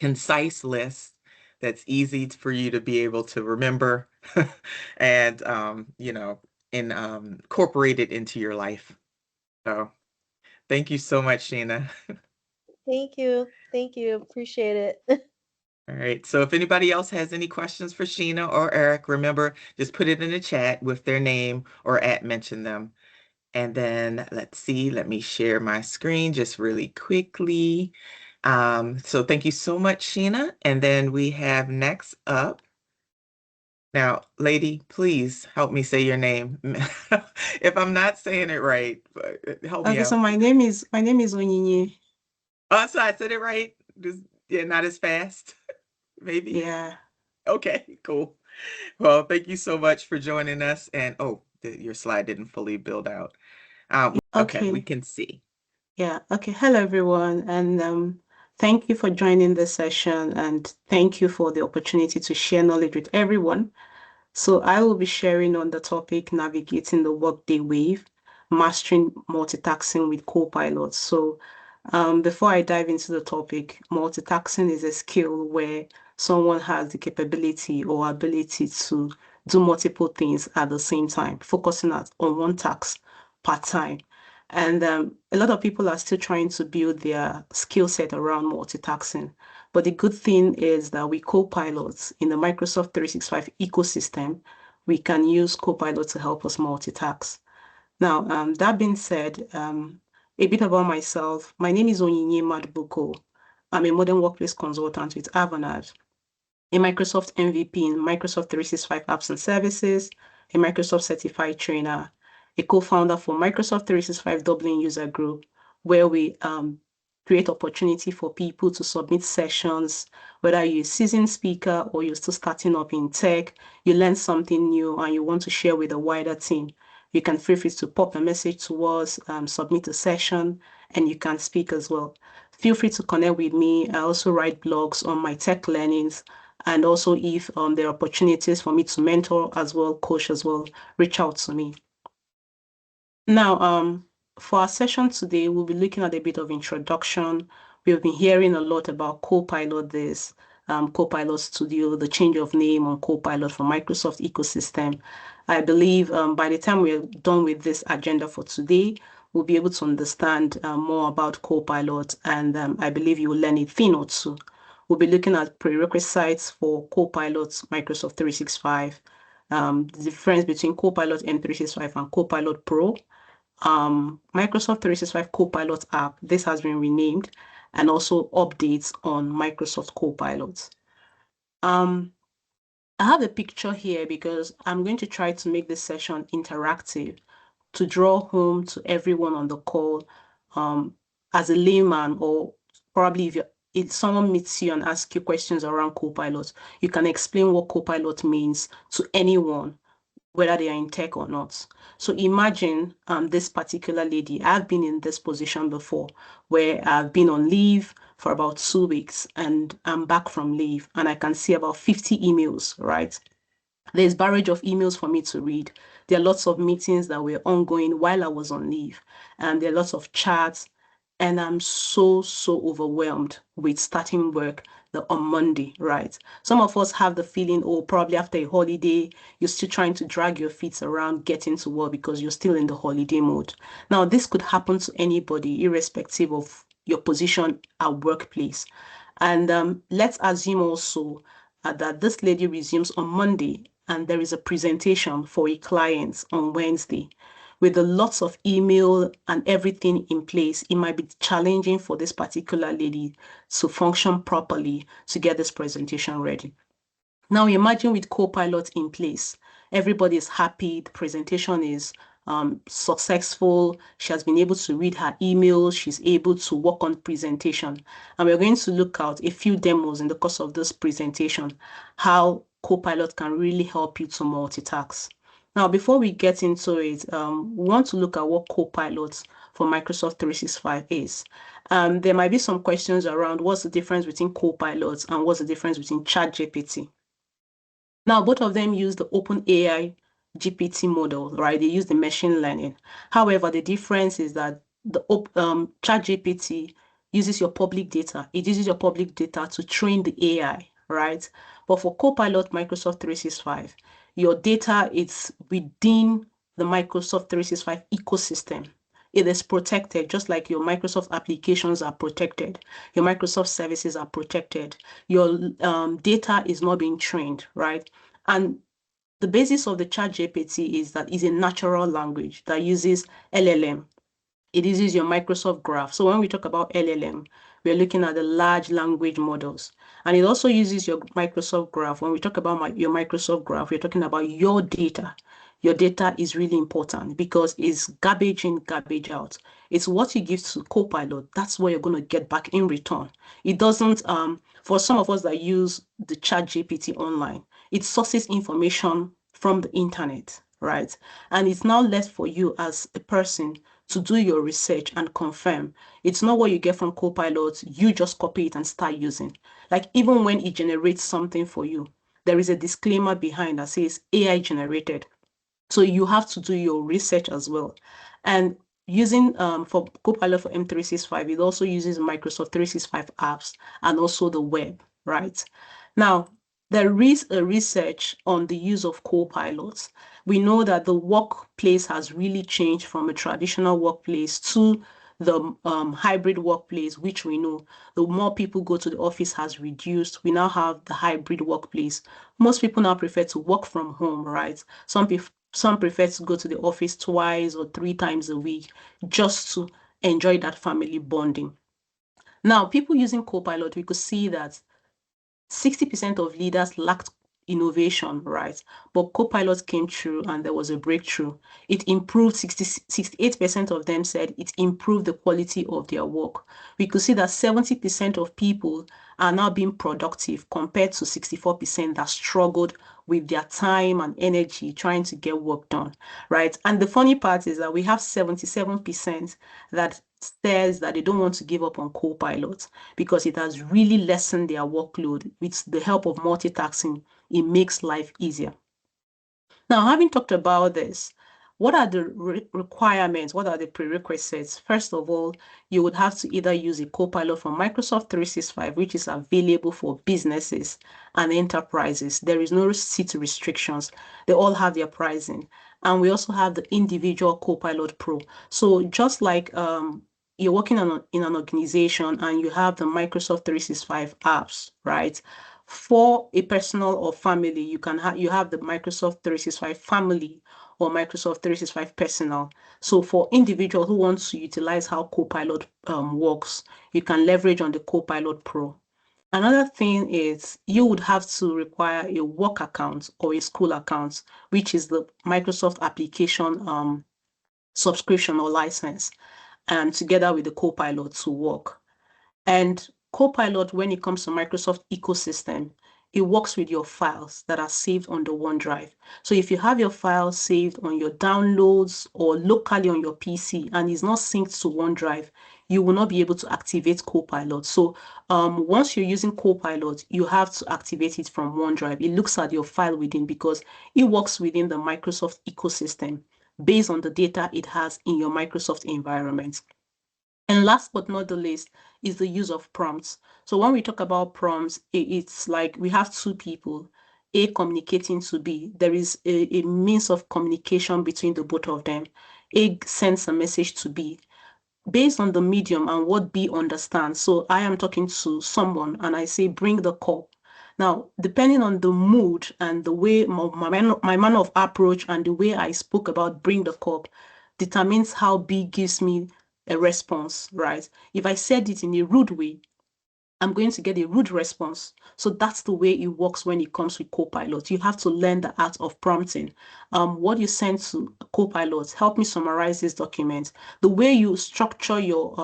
concise list that's easy for you to be able to remember and incorporate it into your life. So, thank you so much, Sheena. Thank you. Thank you. Appreciate it. All right. So if anybody else has any questions for Sheena or Eric, remember, just put it in the chat with their name or at mention them. And then let's see, let me share my screen just really quickly. So thank you so much, Sheena. And then we have next up. Now, lady, please help me say your name. If I'm not saying it right, help me Okay, so out. my name is Onyinye. Oh, so I said it right. Just, yeah, not as fast, maybe. Yeah. Okay, cool. Well, thank you so much for joining us. And oh, your slide didn't fully build out. Okay, we Okay. can see. Yeah. Okay. Hello, everyone, and thank you for joining this session, and thank you for the opportunity to share knowledge with everyone. So I will be sharing on the topic navigating the workday wave, mastering multitasking with Copilot. So before I dive into the topic, multitasking is a skill where someone has the capability or ability to do multiple things at the same time, focusing on one task per time. And a lot of people are still trying to build their skill set around multitasking. But the good thing is that with Copilot in the Microsoft 365 ecosystem, we can use Copilot to help us multitask. Now, that being said, a bit about myself. My name is Onyinye Madubuko. I'm a modern workplace consultant with Avanade, a Microsoft MVP in Microsoft 365 apps and services, a Microsoft certified trainer, a co-founder for Microsoft 365 Dublin user group, where we create opportunity for people to submit sessions, whether you're a seasoned speaker or you're still starting up in tech, you learn something new and you want to share with a wider team. You can feel free to pop a message to us, submit a session, and you can speak as well. Feel free to connect with me. I also write blogs on my tech learnings. And also, if there are opportunities for me to mentor as well, coach as well, reach out to me. Now, for our session today, we'll be looking at a bit of introduction. We've been hearing a lot about Copilot, this Copilot Studio, the change of name on Copilot for Microsoft ecosystem. I believe by the time we're done with this agenda for today, we'll be able to understand more about Copilot, and I believe you will learn a thing or two. We'll be looking at prerequisites for Copilot Microsoft 365, the difference between Copilot M365 and Copilot Pro, Microsoft 365 Copilot app. This has been renamed, and also updates on Microsoft Copilot. I have a picture here because I'm going to try to make this session interactive to draw home to everyone on the call. As a layman, or probably if someone meets you and asks you questions around Copilot, you can explain what Copilot means to anyone, whether they are in tech or not. So imagine this particular lady. I've been in this position before where I've been on leave for about 2 weeks and I'm back from leave and I can see about 50 emails, right? There's barrage of emails for me to read. There are lots of meetings that were ongoing while I was on leave. And there are lots of chats. And I'm so overwhelmed with starting work on Monday, right? Some of us have the feeling, oh, probably after a holiday, you're still trying to drag your feet around getting to work because you're still in the holiday mode. Now, this could happen to anybody, irrespective of your position at workplace. And let's assume also that this lady resumes on Monday and there is a presentation for a client on Wednesday. With the lots of email and everything in place, it might be challenging for this particular lady to function properly to get this presentation ready. Now imagine with Copilot in place, everybody is happy, the presentation is successful, she has been able to read her emails, she's able to work on presentation. And we're going to look at a few demos in the course of this presentation, how Copilot can really help you to multitask. Now, before we get into it, we want to look at what Copilot for Microsoft 365 is. There might be some questions around what's the difference between Copilot and what's the difference between ChatGPT. Now, both of them use the OpenAI GPT model, right? They use the machine learning. However, the difference is that the ChatGPT uses your public data. It uses your public data to train the AI, right? But for Copilot Microsoft 365, your data is within the Microsoft 365 ecosystem. It is protected, just like your Microsoft applications are protected. Your Microsoft services are protected. Your data is not being trained, right? And the basis of the ChatGPT is that it's a natural language that uses LLM. It uses your Microsoft Graph. So when we talk about LLM, we're looking at the large language models. And it also uses your Microsoft Graph. When we talk about your Microsoft Graph, we're talking about your data. Your data is really important because it's garbage in, garbage out. It's what you give to Copilot. That's what you're going to get back in return. It doesn't, for some of us that use the ChatGPT online, it sources information from the internet, right? And it's now left for you as a person to do your research and confirm. It's not what you get from Copilot, you just copy it and start using. Like even when it generates something for you, there is a disclaimer behind that says AI generated. So you have to do your research as well. And using for Copilot for M365, it also uses Microsoft 365 apps and also the web, right? Now, there is a research on the use of Copilots. We know that the workplace has really changed from a traditional workplace to the hybrid workplace, which we know the more people go to the office has reduced. We now have the hybrid workplace. Most people now prefer to work from home, right? Some prefer to go to the office twice or 3 times a week just to enjoy that family bonding. Now, people using Copilot, we could see that 60% of leaders lacked innovation, right? But Copilot came through and there was a breakthrough. It improved, 68% of them said it improved the quality of their work. We could see that 70% of people are now being productive compared to 64% that struggled with their time and energy trying to get work done, right? And the funny part is that we have 77% that says that they don't want to give up on Copilot because it has really lessened their workload. With the help of multitasking, it makes life easier. Now, having talked about this, what are the requirements? What are the prerequisites? First of all, you would have to either use a Copilot from Microsoft 365, which is available for businesses and enterprises. There is no seat restrictions. They all have their pricing. And we also have the individual Copilot Pro. So just like you're working in an organization and you have the Microsoft 365 apps, right? For a personal or family, you have the Microsoft 365 family or Microsoft 365 personal. So for individual who wants to utilize how Copilot works, you can leverage on the Copilot Pro. Another thing is you would have to require a work account or a school account, which is the Microsoft application subscription or license, and together with the Copilot to work. And Copilot, when it comes to Microsoft ecosystem, it works with your files that are saved on the OneDrive. So if you have your files saved on your downloads or locally on your PC and it's not synced to OneDrive, you will not be able to activate Copilot. So once you're using Copilot, you have to activate it from OneDrive. It looks at your file within because it works within the Microsoft ecosystem based on the data it has in your Microsoft environment. And last but not the least is the use of prompts. So when we talk about prompts, it's like we have two people, A communicating to B. There is a means of communication between the both of them. A sends a message to B based on the medium and what B understands. So I am talking to someone and I say, bring the cup. Now, depending on the mood and the way my manner of approach and the way I spoke about bring the cup determines how B gives me a response, right? If I said it in a rude way, I'm going to get a rude response. So that's the way it works when it comes with Copilot. You have to learn the art of prompting. What you send to Copilot, help me summarize this document. The way you structure your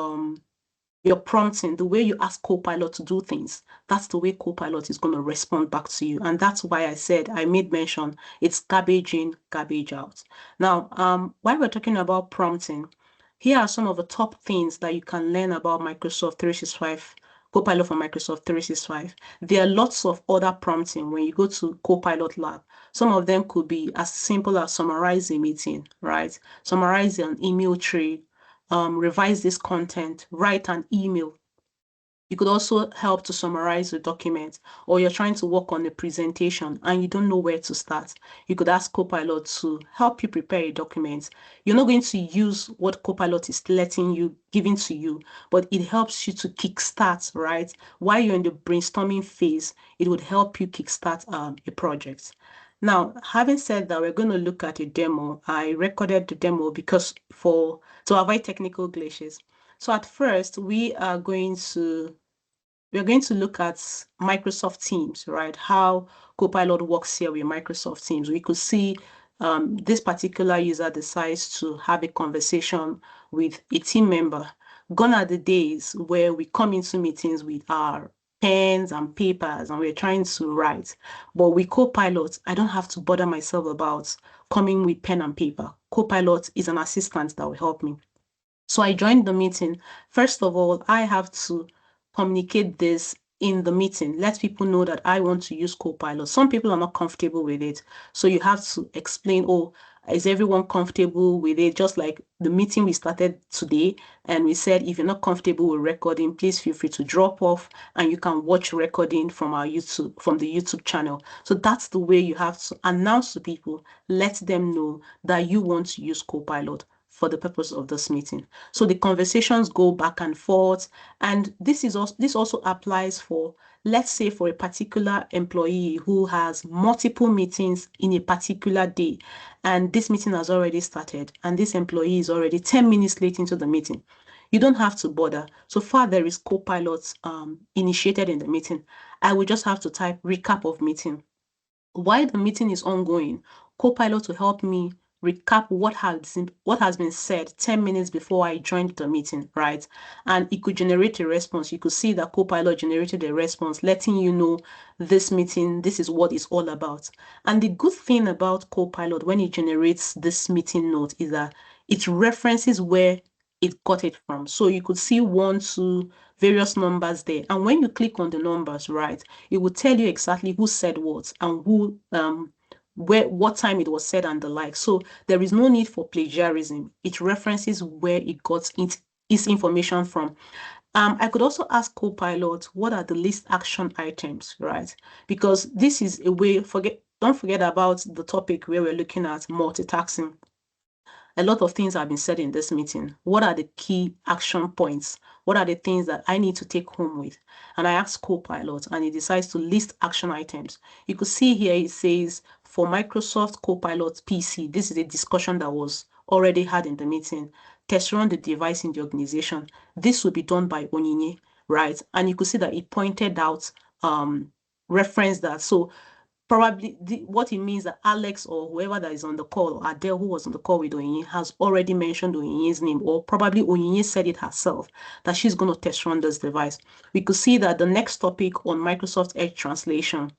prompting, the way you ask Copilot to do things, that's the way Copilot is going to respond back to you. And that's why I made mention, it's garbage in, garbage out. Now, while we're talking about prompting, here are some of the top things that you can learn about Microsoft 365, Copilot for Microsoft 365. There are lots of other prompting when you go to Copilot Lab. Some of them could be as simple as summarize a meeting, right? Summarize an email trail, revise this content, write an email. You could also help to summarize the document, or you're trying to work on a presentation and you don't know where to start. You could ask Copilot to help you prepare a document. You're not going to use what Copilot is giving to you, but it helps you to kickstart, right? While you're in the brainstorming phase, it would help you kickstart a project. Now, having said that, we're going to look at a demo. I recorded the demo because to avoid technical glitches. So at first, we're going to look at Microsoft Teams, right? How Copilot works here with Microsoft Teams. We could see this particular user decides to have a conversation with a team member. Gone are the days where we come into meetings with our pens and papers and we're trying to write. But with Copilot, I don't have to bother myself about coming with pen and paper. Copilot is an assistant that will help me. So I joined the meeting. First of all, I have to communicate this in the meeting. Let people know that I want to use Copilot. Some people are not comfortable with it. So you have to explain, oh, is everyone comfortable with it? Just like the meeting we started today, and we said, if you're not comfortable with recording, please feel free to drop off and you can watch recording from the YouTube channel. So that's the way you have to announce to people, let them know that you want to use Copilot for the purpose of this meeting. So the conversations go back and forth. And this also applies for, let's say, for a particular employee who has multiple meetings in a particular day, and this meeting has already started, and this employee is already 10 minutes late into the meeting. You don't have to bother. So far, there is Copilot initiated in the meeting. I will just have to type recap of meeting. While the meeting is ongoing, Copilot will help me recap what has been said 10 minutes before I joined the meeting, right? And it could generate a response. You could see that Copilot generated a response letting you know this meeting, this is what it's all about. And the good thing about Copilot when it generates this meeting note is that it references where it got it from. So you could see 1, 2, various numbers there. And when you click on the numbers, right, it will tell you exactly who said what and who what time it was said and the like. So there is no need for plagiarism. It references where it got its information from. I could also ask Copilot, what are the least action items, right? Because this is a way, don't forget about the topic where we're looking at multitasking. A lot of things have been said in this meeting. What are the key action points? What are the things that I need to take home with? And I ask Copilot and it decides to list action items. You could see here it says for Microsoft Copilot PC, this is a discussion that was already had in the meeting. Test run the device in the organization. This will be done by Onyinye, right? And you could see that it pointed out, reference that. So probably what it means that Alex or whoever that is on the call, or Adele who was on the call with Onyinye, has already mentioned Onyinye's name, or probably Onyinye said it herself, that she's going to test run this device. We could see that the next topic on Microsoft Edge translation,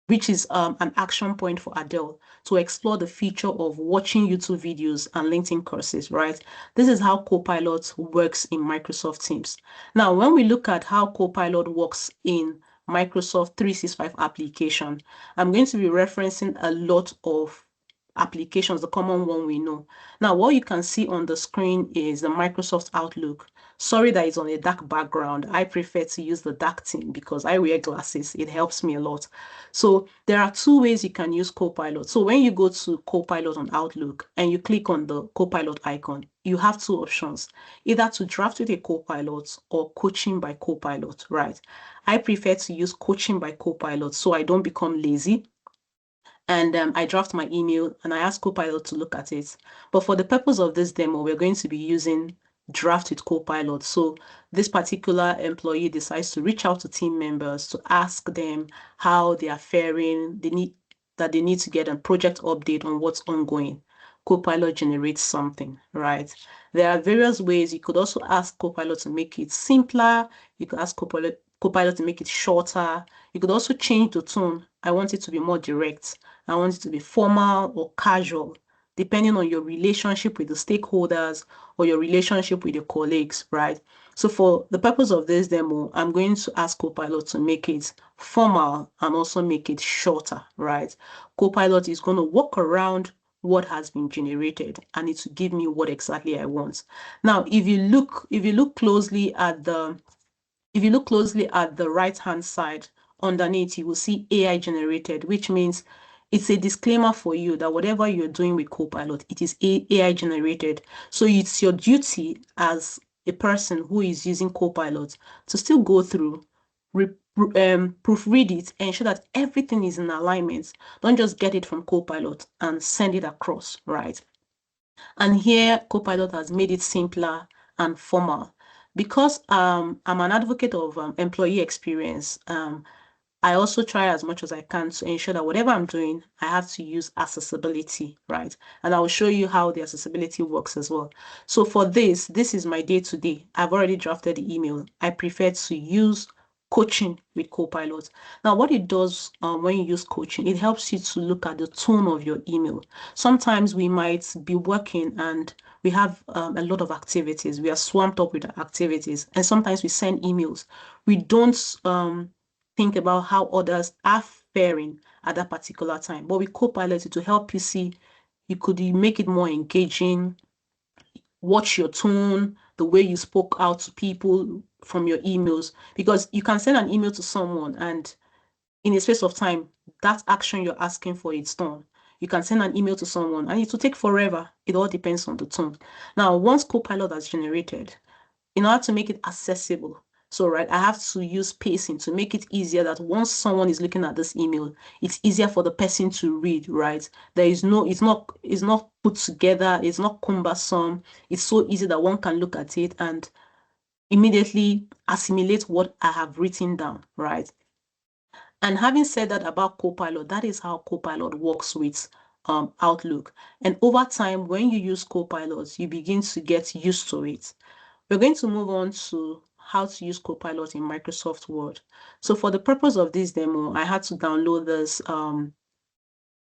which is an action point for Adele to explore the feature of watching YouTube videos and LinkedIn courses, right? This is how Copilot works in Microsoft Teams. Now, when we look at how Copilot works in Microsoft 365 application, I'm going to be referencing a lot of applications, the common one we know. Now, what you can see on the screen is the Microsoft Outlook. Sorry that it's on a dark background. I prefer to use the dark theme because I wear glasses. It helps me a lot. So there are 2 ways you can use Copilot. So when you go to Copilot on Outlook and you click on the Copilot icon, you have 2 options, either to draft with a Copilot or coaching by Copilot, right? I prefer to use coaching by Copilot so I don't become lazy. And I draft my email and I ask Copilot to look at it. But for the purpose of this demo, we're going to be using draft with Copilot. So this particular employee decides to reach out to team members to ask them how they are faring. They need to get a project update on what's ongoing. Copilot generates something, right? There are various ways. You could also ask Copilot to make it simpler. You could ask Copilot to make it shorter. You could also change the tone. I want it to be more direct. I want it to be formal or casual, depending on your relationship with the stakeholders or your relationship with your colleagues, right? So for the purpose of this demo, I'm going to ask Copilot to make it formal and also make it shorter, right? Copilot is going to walk around what has been generated and it will give me what exactly I want. Now, if you look closely at the right-hand side underneath, you will see AI generated, which means it's a disclaimer for you that whatever you're doing with Copilot, it is AI generated. So it's your duty as a person who is using Copilot to still go through, proofread it, ensure that everything is in alignment. Don't just get it from Copilot and send it across, right? And here Copilot has made it simpler and formal. Because I'm an advocate of employee experience, I also try as much as I can to ensure that whatever I'm doing, I have to use accessibility, right? And I will show you how the accessibility works as well. So for this is my day to day. I've already drafted the email. I prefer to use coaching with Copilot. Now, what it does when you use coaching, it helps you to look at the tone of your email. Sometimes we might be working and we have a lot of activities. We are swamped up with activities, and sometimes we send emails. We don't think about how others are faring at that particular time. But with Copilot, it will help you see, you could make it more engaging, watch your tone, the way you spoke out to people from your emails, because you can send an email to someone and in a space of time, that action you're asking for is done. You can send an email to someone and it will take forever. It all depends on the tone. Now, once Copilot has generated, in order to make it accessible, so right, I have to use pacing to make it easier that once someone is looking at this email, it's easier for the person to read, right? There is no, it's not put together, it's not cumbersome. It's so easy that one can look at it and immediately assimilate what I have written down, right? And having said that about Copilot, that is how Copilot works with Outlook. And over time, when you use Copilot, you begin to get used to it. We're going to move on to how to use Copilot in Microsoft Word. So for the purpose of this demo, I had to download this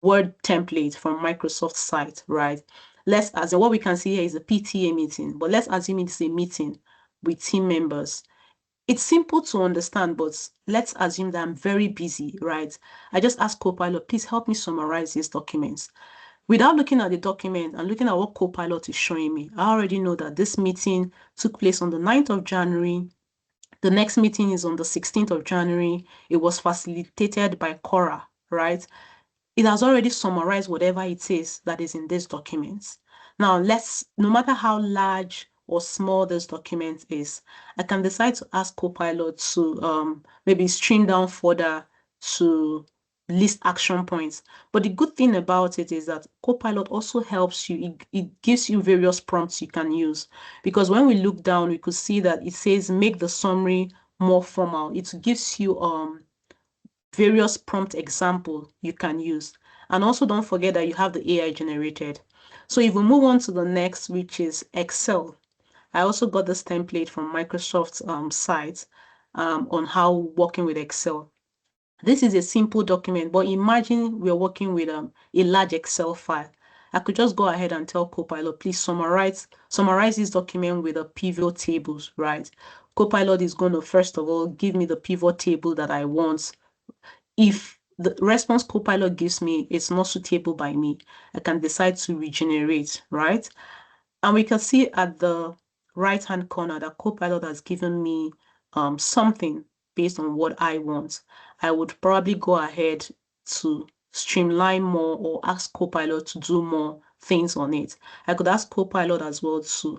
Word template from Microsoft site, right? Let's assume what we can see here is a PTA meeting, but let's assume it's a meeting with team members. It's simple to understand, but let's assume that I'm very busy, right? I just ask Copilot, please help me summarize these documents. Without looking at the document and looking at what Copilot is showing me, I already know that this meeting took place on the 9th of January. The next meeting is on the 16th of January. It was facilitated by Cora, right? It has already summarized whatever it is that is in these documents. Now, no matter how large or small this document is, I can decide to ask Copilot to maybe stream down further to list action points. But the good thing about it is that Copilot also helps you. It gives you various prompts you can use. Because when we look down, we could see that it says make the summary more formal. It gives you various prompt example you can use. And also don't forget that you have the AI generated. So if we move on to the next, which is Excel. I also got this template from Microsoft's site on how working with Excel. This is a simple document, but imagine we're working with a large Excel file. I could just go ahead and tell Copilot, please summarize this document with the pivot tables, right? Copilot is going to, first of all, give me the pivot table that I want. If the response Copilot gives me is not suitable by me, I can decide to regenerate, right? And we can see at the right-hand corner that Copilot has given me something based on what I want. I would probably go ahead to streamline more or ask Copilot to do more things on it. I could ask Copilot as well to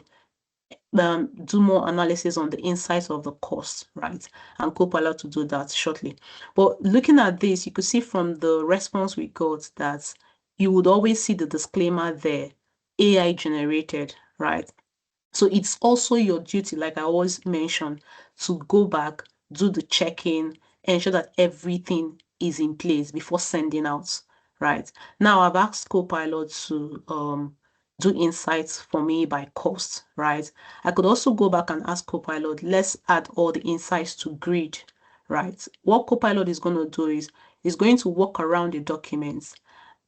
do more analysis on the insights of the cost, right? And Copilot to do that shortly. But looking at this, you could see from the response we got that you would always see the disclaimer there, AI generated, right? So it's also your duty, like I always mention, to go back, do the check-in, ensure that everything is in place before sending out, right? Now I've asked Copilot to do insights for me by cost, right? I could also go back and ask Copilot, let's add all the insights to grid, right? What Copilot is going to do is going to walk around the documents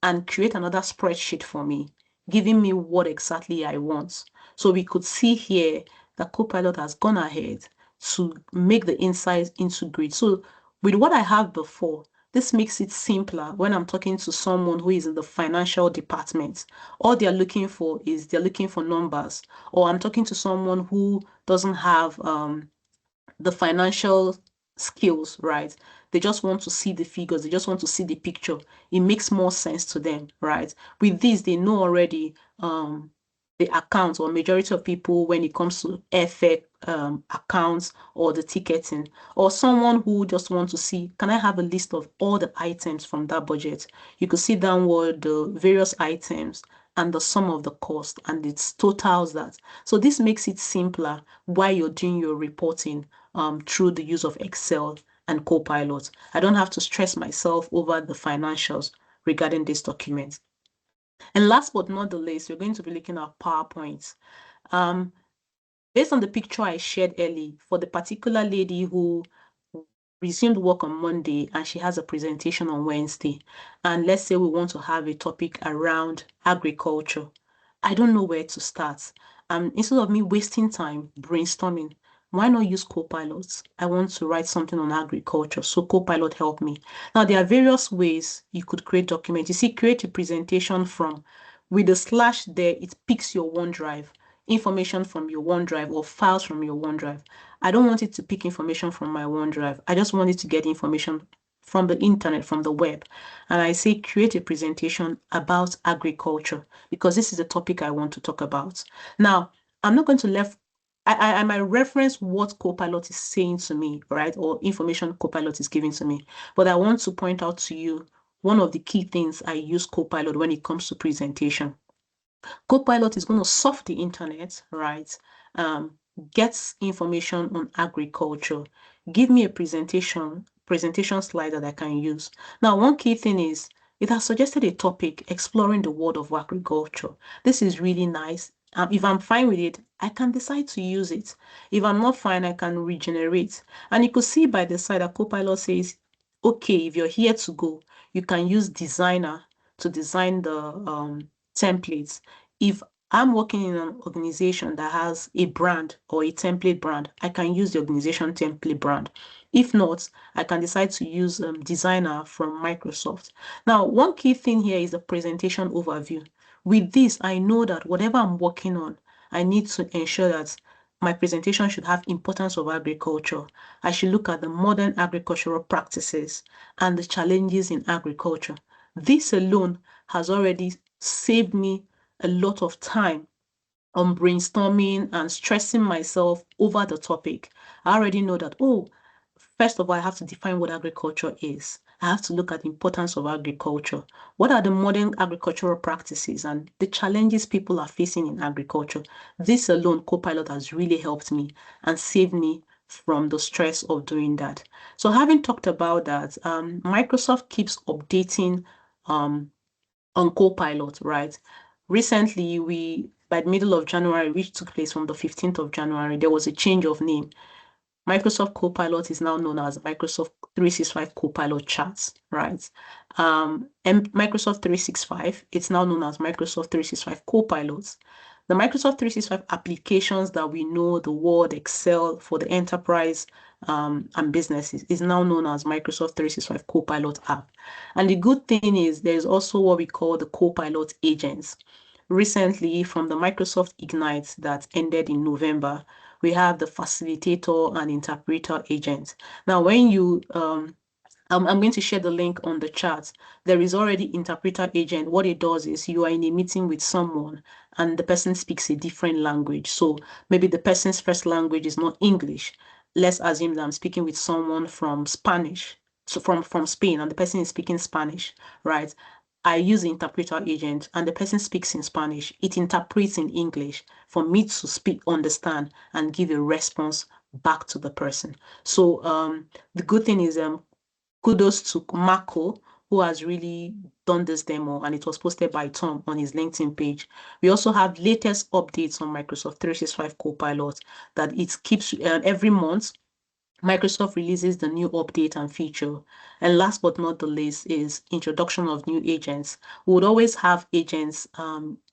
and create another spreadsheet for me, giving me what exactly I want. So we could see here that Copilot has gone ahead to make the insights into grid. So with what I have before, this makes it simpler when I'm talking to someone who is in the financial department. All they're looking for is they're looking for numbers, or I'm talking to someone who doesn't have the financial skills, right? They just want to see the figures, they just want to see the picture. It makes more sense to them, right? With this, they know already the accounts or majority of people when it comes to FX accounts or the ticketing, or someone who just wants to see, can I have a list of all the items from that budget? You could see downward the various items and the sum of the cost, and it totals that. So this makes it simpler while you're doing your reporting through the use of Excel and Copilot. I don't have to stress myself over the financials regarding this document. And last but not the least, we're going to be looking at PowerPoints. Based on the picture I shared early, for the particular lady who resumed work on Monday and she has a presentation on Wednesday, and let's say we want to have a topic around agriculture, I don't know where to start. Instead of me wasting time brainstorming, why not use Copilot? I want to write something on agriculture, so Copilot help me. Now, there are various ways you could create documents. You see, create a presentation from, with the slash there, it picks your OneDrive, information from your OneDrive or files from your OneDrive. I don't want it to pick information from my OneDrive. I just want it to get information from the internet, from the web. And I say create a presentation about agriculture because this is the topic I want to talk about. Now, I'm not going to I might reference what Copilot is saying to me, right? Or information Copilot is giving to me. But I want to point out to you one of the key things I use Copilot when it comes to presentation. Copilot is going to surf the internet, right? Gets information on agriculture. Give me a presentation slide that I can use. Now, one key thing is it has suggested a topic exploring the world of agriculture. This is really nice. If I'm fine with it, I can decide to use it. If I'm not fine, I can regenerate. And you could see by the side that Copilot says, okay, if you're here to go, you can use designer to design the templates. If I'm working in an organization that has a brand or a template brand, I can use the organization template brand. If not, I can decide to use Designer from Microsoft. Now, one key thing here is the presentation overview. With this, I know that whatever I'm working on, I need to ensure that my presentation should have importance of agriculture. I should look at the modern agricultural practices and the challenges in agriculture. This alone has already saved me a lot of time on brainstorming and stressing myself over the topic. I already know that, oh, first of all, I have to define what agriculture is. I have to look at the importance of agriculture. What are the modern agricultural practices and the challenges people are facing in agriculture? This alone, Copilot has really helped me and saved me from the stress of doing that. So having talked about that, Microsoft keeps updating on Copilot, right? Recently, by the middle of January, which took place from the 15th of January, there was a change of name. Microsoft Copilot is now known as Microsoft 365 Copilot Chats, right? And Microsoft 365, it's now known as Microsoft 365 Copilots. The Microsoft 365 applications that we know, the Word, Excel for the enterprise and businesses, is now known as Microsoft 365 Copilot app. And the good thing is there's also what we call the Copilot agents. Recently, from the Microsoft Ignite that ended in November, we have the facilitator and interpreter agent. Now, when you I'm going to share the link on the chat. There is already interpreter agent. What it does is you are in a meeting with someone and the person speaks a different language. So maybe the person's first language is not English. Let's assume that I'm speaking with someone from Spanish, so from Spain, and the person is speaking Spanish, right? I use the interpreter agent and the person speaks in Spanish. It interprets in English for me to speak, understand, and give a response back to the person. So the good thing is kudos to Marco, who has really done this demo, and it was posted by Tom on his LinkedIn page. We also have latest updates on Microsoft 365 Copilot that it keeps every month. Microsoft releases the new update and feature. And last but not the least is introduction of new agents. We would always have agents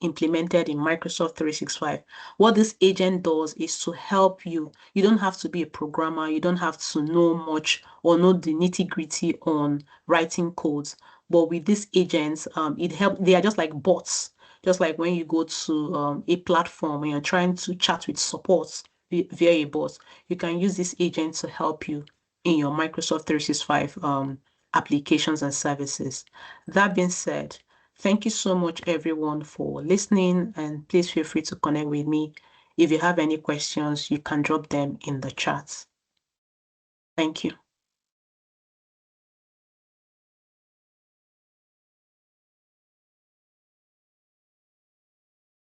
implemented in Microsoft 365. What this agent does is to help you. You don't have to be a programmer. You don't have to know much or know the nitty-gritty on writing codes. But with these agents, it helps. They are just like bots. Just like when you go to a platform and you're trying to chat with support via a bot, you can use this agent to help you in your Microsoft 365 applications and services. That being said, Thank you so much, everyone, for listening, and please feel free to connect with me. If you have any questions, you can drop them in the chat. Thank you.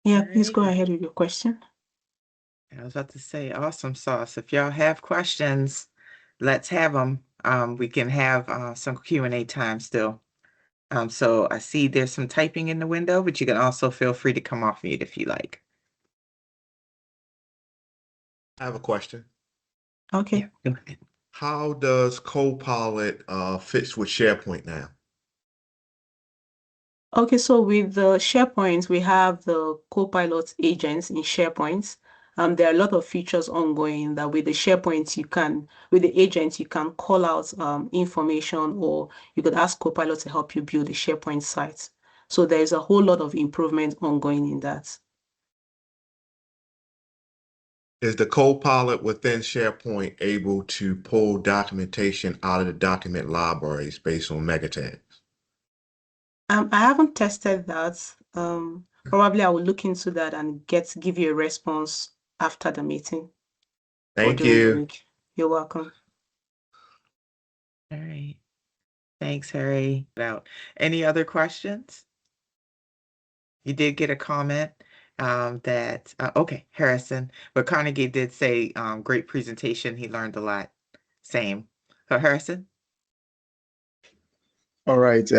Yeah, please go ahead with your question. I was about to say, awesome sauce. If y'all have questions, let's have them. We can have some Q&A time still. So I see there's some typing in the window, but you can also feel free to come off mute if you like. I have a question. Okay. Yeah, go ahead. How does Copilot fits with SharePoint now? Okay, so with the SharePoint, we have the Copilot agents in SharePoint. There are a lot of features ongoing that with the SharePoint, with the agent, you can call out information, or you could ask Copilot to help you build a SharePoint site. So there's a whole lot of improvement ongoing in that. Is the Copilot within SharePoint able to pull documentation out of the document libraries based on mega tags? I haven't tested that. Probably I will look into that and give you a response after the meeting. Thank you. You're welcome. All right. Thanks, Harry. Any other questions? You did get a comment that, okay, Harrison, but Carnegie did say, great presentation. He learned a lot. Same. So Harrison? All right.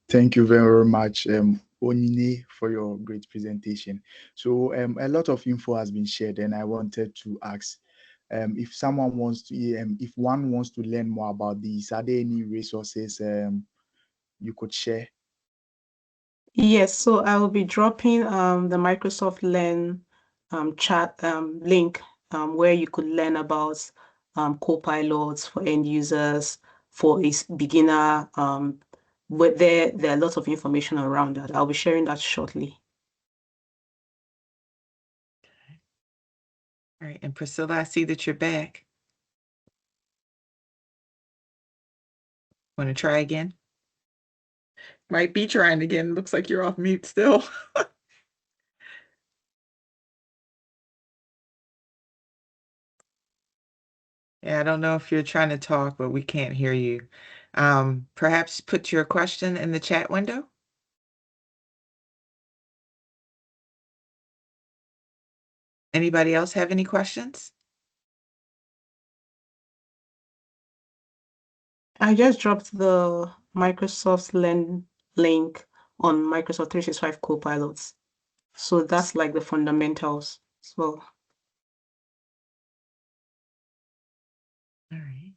Thank you very much, Onine, for your great presentation. So a lot of info has been shared, and I wanted to ask if someone wants to, if one wants to learn more about this, are there any resources you could share? Yes, so I will be dropping the Microsoft Learn chat link where you could learn about Copilots for end users, for a beginner. But there are lots of information around that. I'll be sharing that shortly. All right. And Priscilla, I see that you're back. Want to try again? Might be trying again. Looks like you're off mute still. Yeah, I don't know if you're trying to talk, but we can't hear you. Perhaps put your question in the chat window. Anybody else have any questions? I just dropped the Microsoft Learn link on Microsoft 365 Copilots. So that's like the fundamentals. So All right.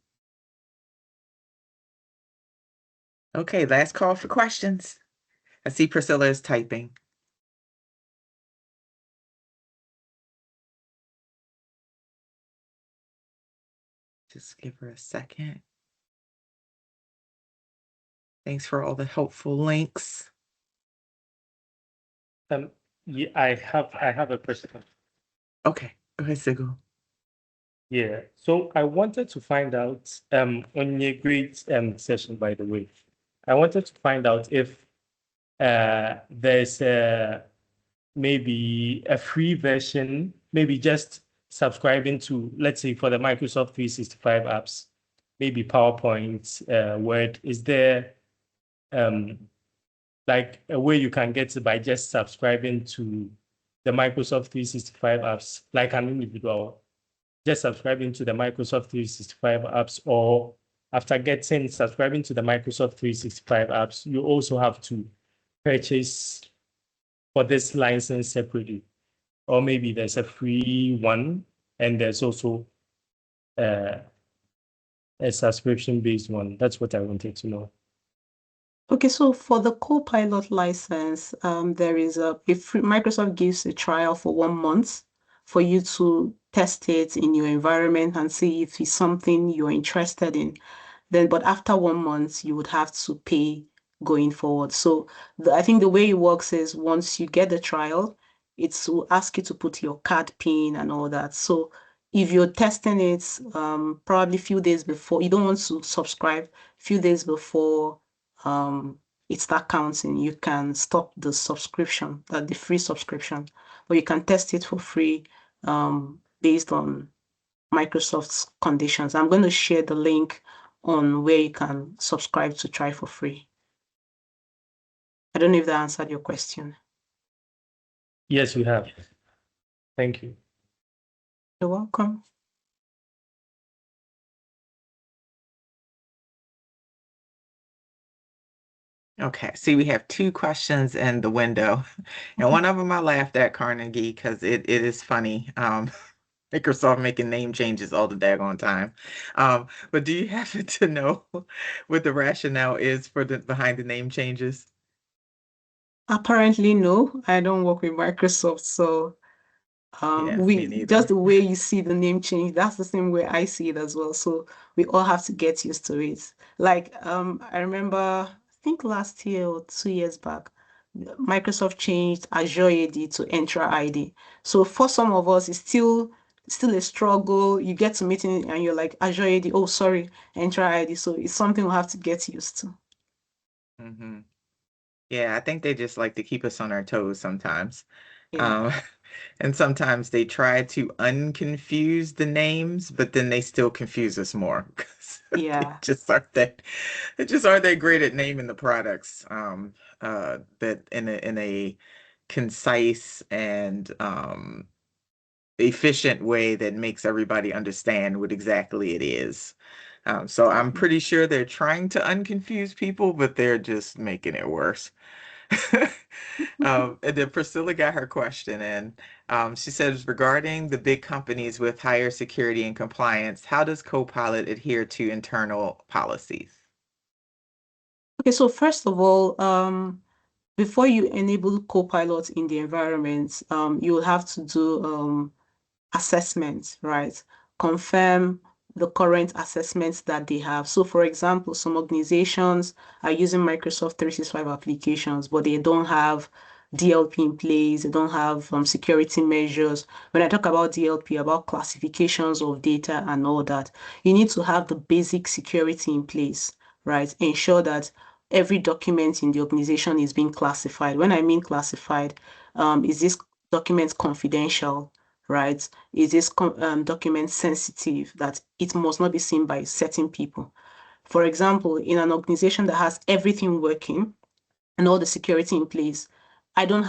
Okay, last call for questions. I see Priscilla is typing. Just give her a second. Thanks for all the helpful links. Yeah, I have a question. Okay, go ahead, Sigil. Yeah, so I wanted to find out on your great session, by the way, I wanted to find out if there's maybe a free version, maybe just subscribing to, let's say, for the Microsoft 365 apps, maybe PowerPoint, Word. Is there like a way you can get it by just subscribing to the Microsoft 365 apps, like an individual, just subscribing to the Microsoft 365 apps, or after subscribing to the Microsoft 365 apps, you also have to purchase for this license separately, or maybe there's a free one and there's also a subscription-based one. That's what I wanted to know. okay, so for the Copilot license, there is Microsoft gives a trial for 1 month for you to test it in your environment and see if it's something you're interested in. But after 1 month, you would have to pay going forward. So I think the way it works is once you get the trial, it will ask you to put your card PIN and all that. So if you're testing it, probably a few days before, you don't want to subscribe, few days before it start counting, you can stop the subscription, the free subscription, but you can test it for free based on Microsoft's conditions. I'm going to share the link on where you can subscribe to try for free. I don't know if that answered your question. Yes, we have. Thank you. You're welcome. Okay, see, we have two questions in the window, and one of them I laughed at, Carnegie, because it is funny. Microsoft making name changes all the daggone time. But do you happen to know what the rationale is for behind the name changes? Apparently, no. I don't work with Microsoft, so Yeah, me we just neither. the way you see the name change, that's the same way I see it as well. So we all have to get used to it. Like I remember, I think last year or 2 years back, Microsoft changed Azure AD to Entra ID. So for some of us, it's still a struggle. You get to meeting and you're like Azure AD, oh sorry, Entra ID. So it's something we'll have to get used to. Hmm. Yeah, I think they just like to keep us on our toes sometimes. Yeah. Um, and sometimes they try to unconfuse the names, but then they still confuse us more because Yeah. they just aren't that great at naming the products that in a concise and efficient way that makes everybody understand what exactly it is. So I'm pretty sure they're trying to unconfuse people, but they're just making it worse. And then Priscilla got her question in. She says, regarding the big companies with higher security and compliance, how does Copilot adhere to internal policies? Okay, so first of all, before you enable Copilot in the environment, you'll have to do assessments, right? Confirm the current assessments that they have. So for example, some organizations are using Microsoft 365 applications, but they don't have DLP in place, they don't have security measures. When I talk about DLP, about classifications of data and all that, you need to have the basic security in place, right? Ensure that every document in the organization is being classified. When I mean classified, is this document confidential, right? Is this document sensitive that it must not be seen by certain people? For example, in an organization that has everything working and all the security in place, I shouldn't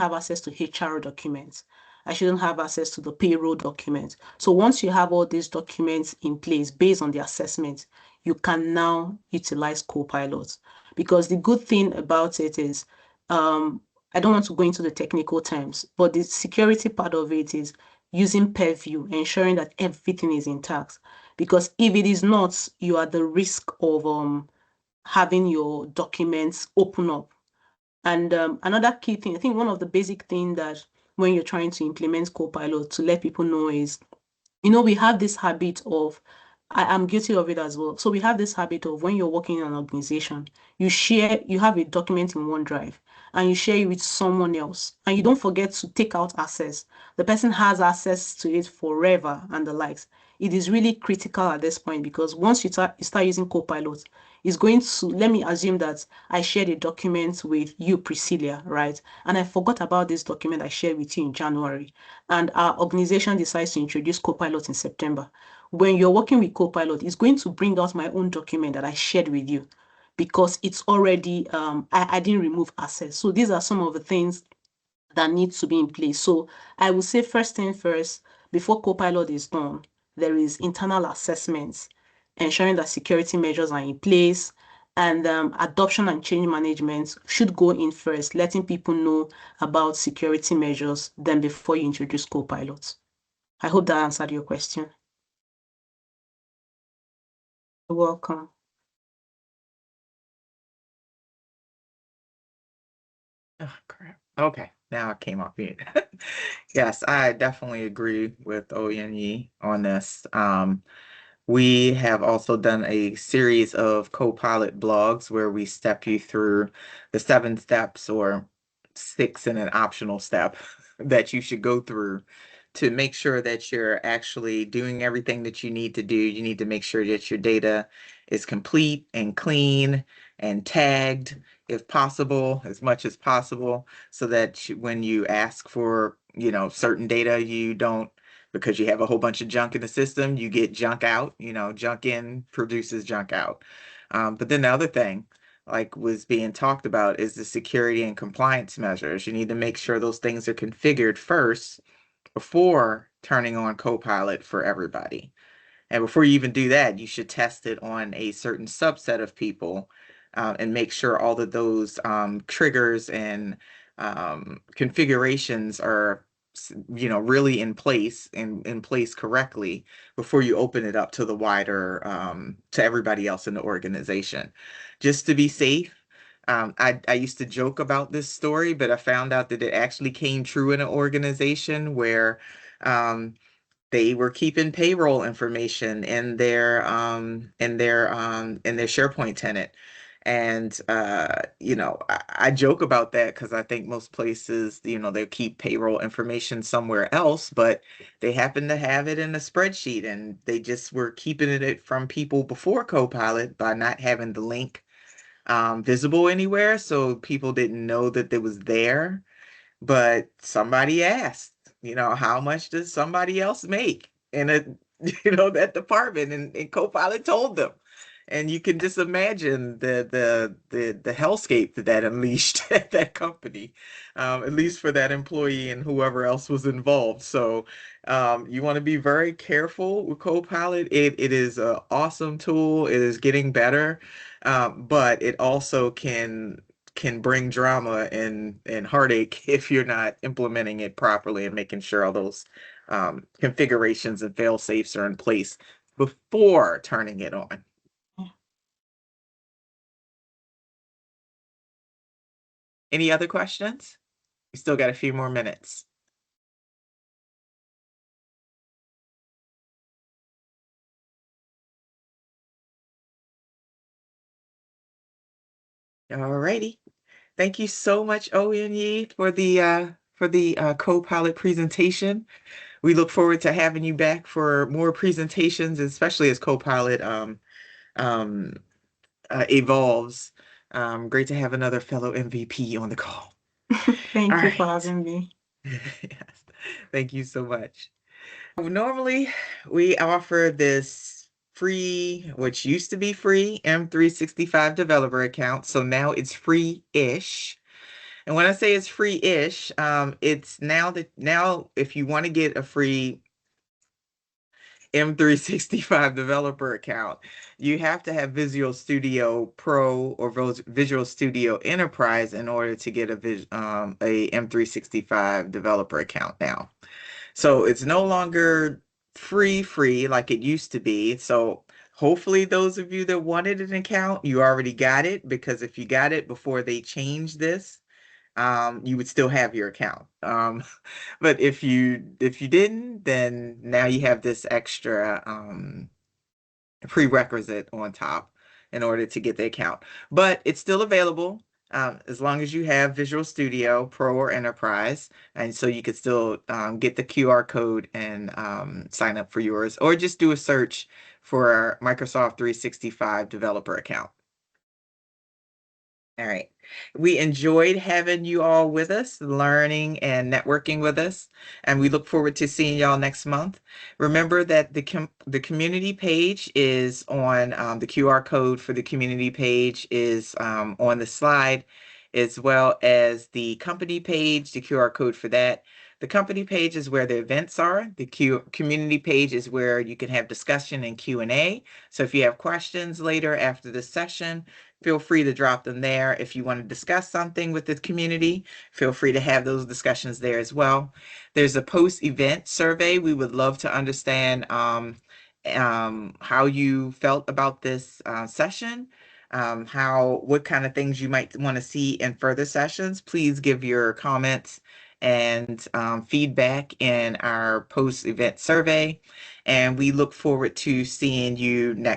have access to HR documents. I shouldn't have access to the payroll documents. So once you have all these documents in place based on the assessment, you can now utilize Copilot. Because the good thing about it is, I don't want to go into the technical terms, but the security part of it is using purview, ensuring that everything is intact. Because if it is not, you are at the risk of having your documents open up. And another key thing, I think one of the basic things that when you're trying to implement Copilot to let people know is, we have this habit of, I'm guilty of it as well. So we have this habit of when you're working in an organization, you have a document in OneDrive and you share it with someone else and you don't forget to take out access. The person has access to it forever and the likes. It is really critical at this point because once you start using Copilot, it's going to, let me assume that I shared a document with you, Priscilla, right? And I forgot about this document I shared with you in January. And our organization decides to introduce Copilot in September. When you're working with Copilot, it's going to bring out my own document that I shared with you because it's already, I didn't remove access. So these are some of the things that needs to be in place. So I will say first thing first, before Copilot is done, there is internal assessments, ensuring that security measures are in place, and adoption and change management should go in first, letting people know about security measures then before you introduce Copilot. I hope that answered your question. You're welcome. Oh, crap. Okay, now I came off mute. Yes, I definitely agree with Oyenyi on this. We have also done a series of Copilot blogs where we step you through the 7 steps or 6 and an optional step that you should go through to make sure that you're actually doing everything that you need to do. You need to make sure that your data is complete and clean and tagged if possible, as much as possible, so that when you ask for, certain data, you don't, because you have a whole bunch of junk in the system, you get junk out, junk in produces junk out. But then the other thing, like was being talked about, is the security and compliance measures. You need to make sure those things are configured first before turning on Copilot for everybody. And before you even do that, you should test it on a certain subset of people, and make sure all of those triggers and configurations are, really in place and in place correctly before you open it up to the wider, to everybody else in the organization. Just to be safe, I used to joke about this story, but I found out that it actually came true in an organization where they were keeping payroll information in their SharePoint tenant. And I joke about that because I think most places, they keep payroll information somewhere else, but they happen to have it in a spreadsheet, and they just were keeping it from people before Copilot by not having the link visible anywhere, so people didn't know that it was there. But somebody asked, how much does somebody else make in a, that department? And Copilot told them. And you can just imagine the hellscape that unleashed at that company, at least for that employee and whoever else was involved. So you want to be very careful with Copilot. It is an awesome tool. It is getting better, but it also can bring drama and heartache if you're not implementing it properly and making sure all those configurations and fail safes are in place before turning it on. Any other questions? We still got a few more minutes. All righty. Thank you so much, Oyenyi, for the Copilot presentation. We look forward to having you back for more presentations, especially as Copilot evolves. Great to have another fellow MVP on the call. Thank All you for right. having me. Yes. Thank you so much. Normally, we offer this free, which used to be free, M365 developer account. So now it's free-ish. And when I say it's free-ish, it's now if you want to get a free M365 developer account, you have to have Visual Studio Pro or Visual Studio Enterprise in order to get a M365 developer account now. So it's no longer free like it used to be. So hopefully those of you that wanted an account, you already got it, because if you got it before they changed this, you would still have your account. But if you didn't, then now you have this extra prerequisite on top in order to get the account. But it's still available as long as you have Visual Studio Pro or Enterprise, and so you could still get the QR code and sign up for yours, or just do a search for Microsoft 365 developer account. All right. We enjoyed having you all with us, learning and networking with us, and we look forward to seeing y'all next month. Remember that the community page is on, the QR code for the community page is on the slide, as well as the company page, the QR code for that. The company page is where the events are. The community page is where you can have discussion and Q&A. So if you have questions later after the session, feel free to drop them there. If you want to discuss something with the community, feel free to have those discussions there as well. There's a post-event survey. We would love to understand how you felt about this session, what kind of things you might want to see in further sessions. Please give your comments and feedback in our post-event survey. And we look forward to seeing you next month.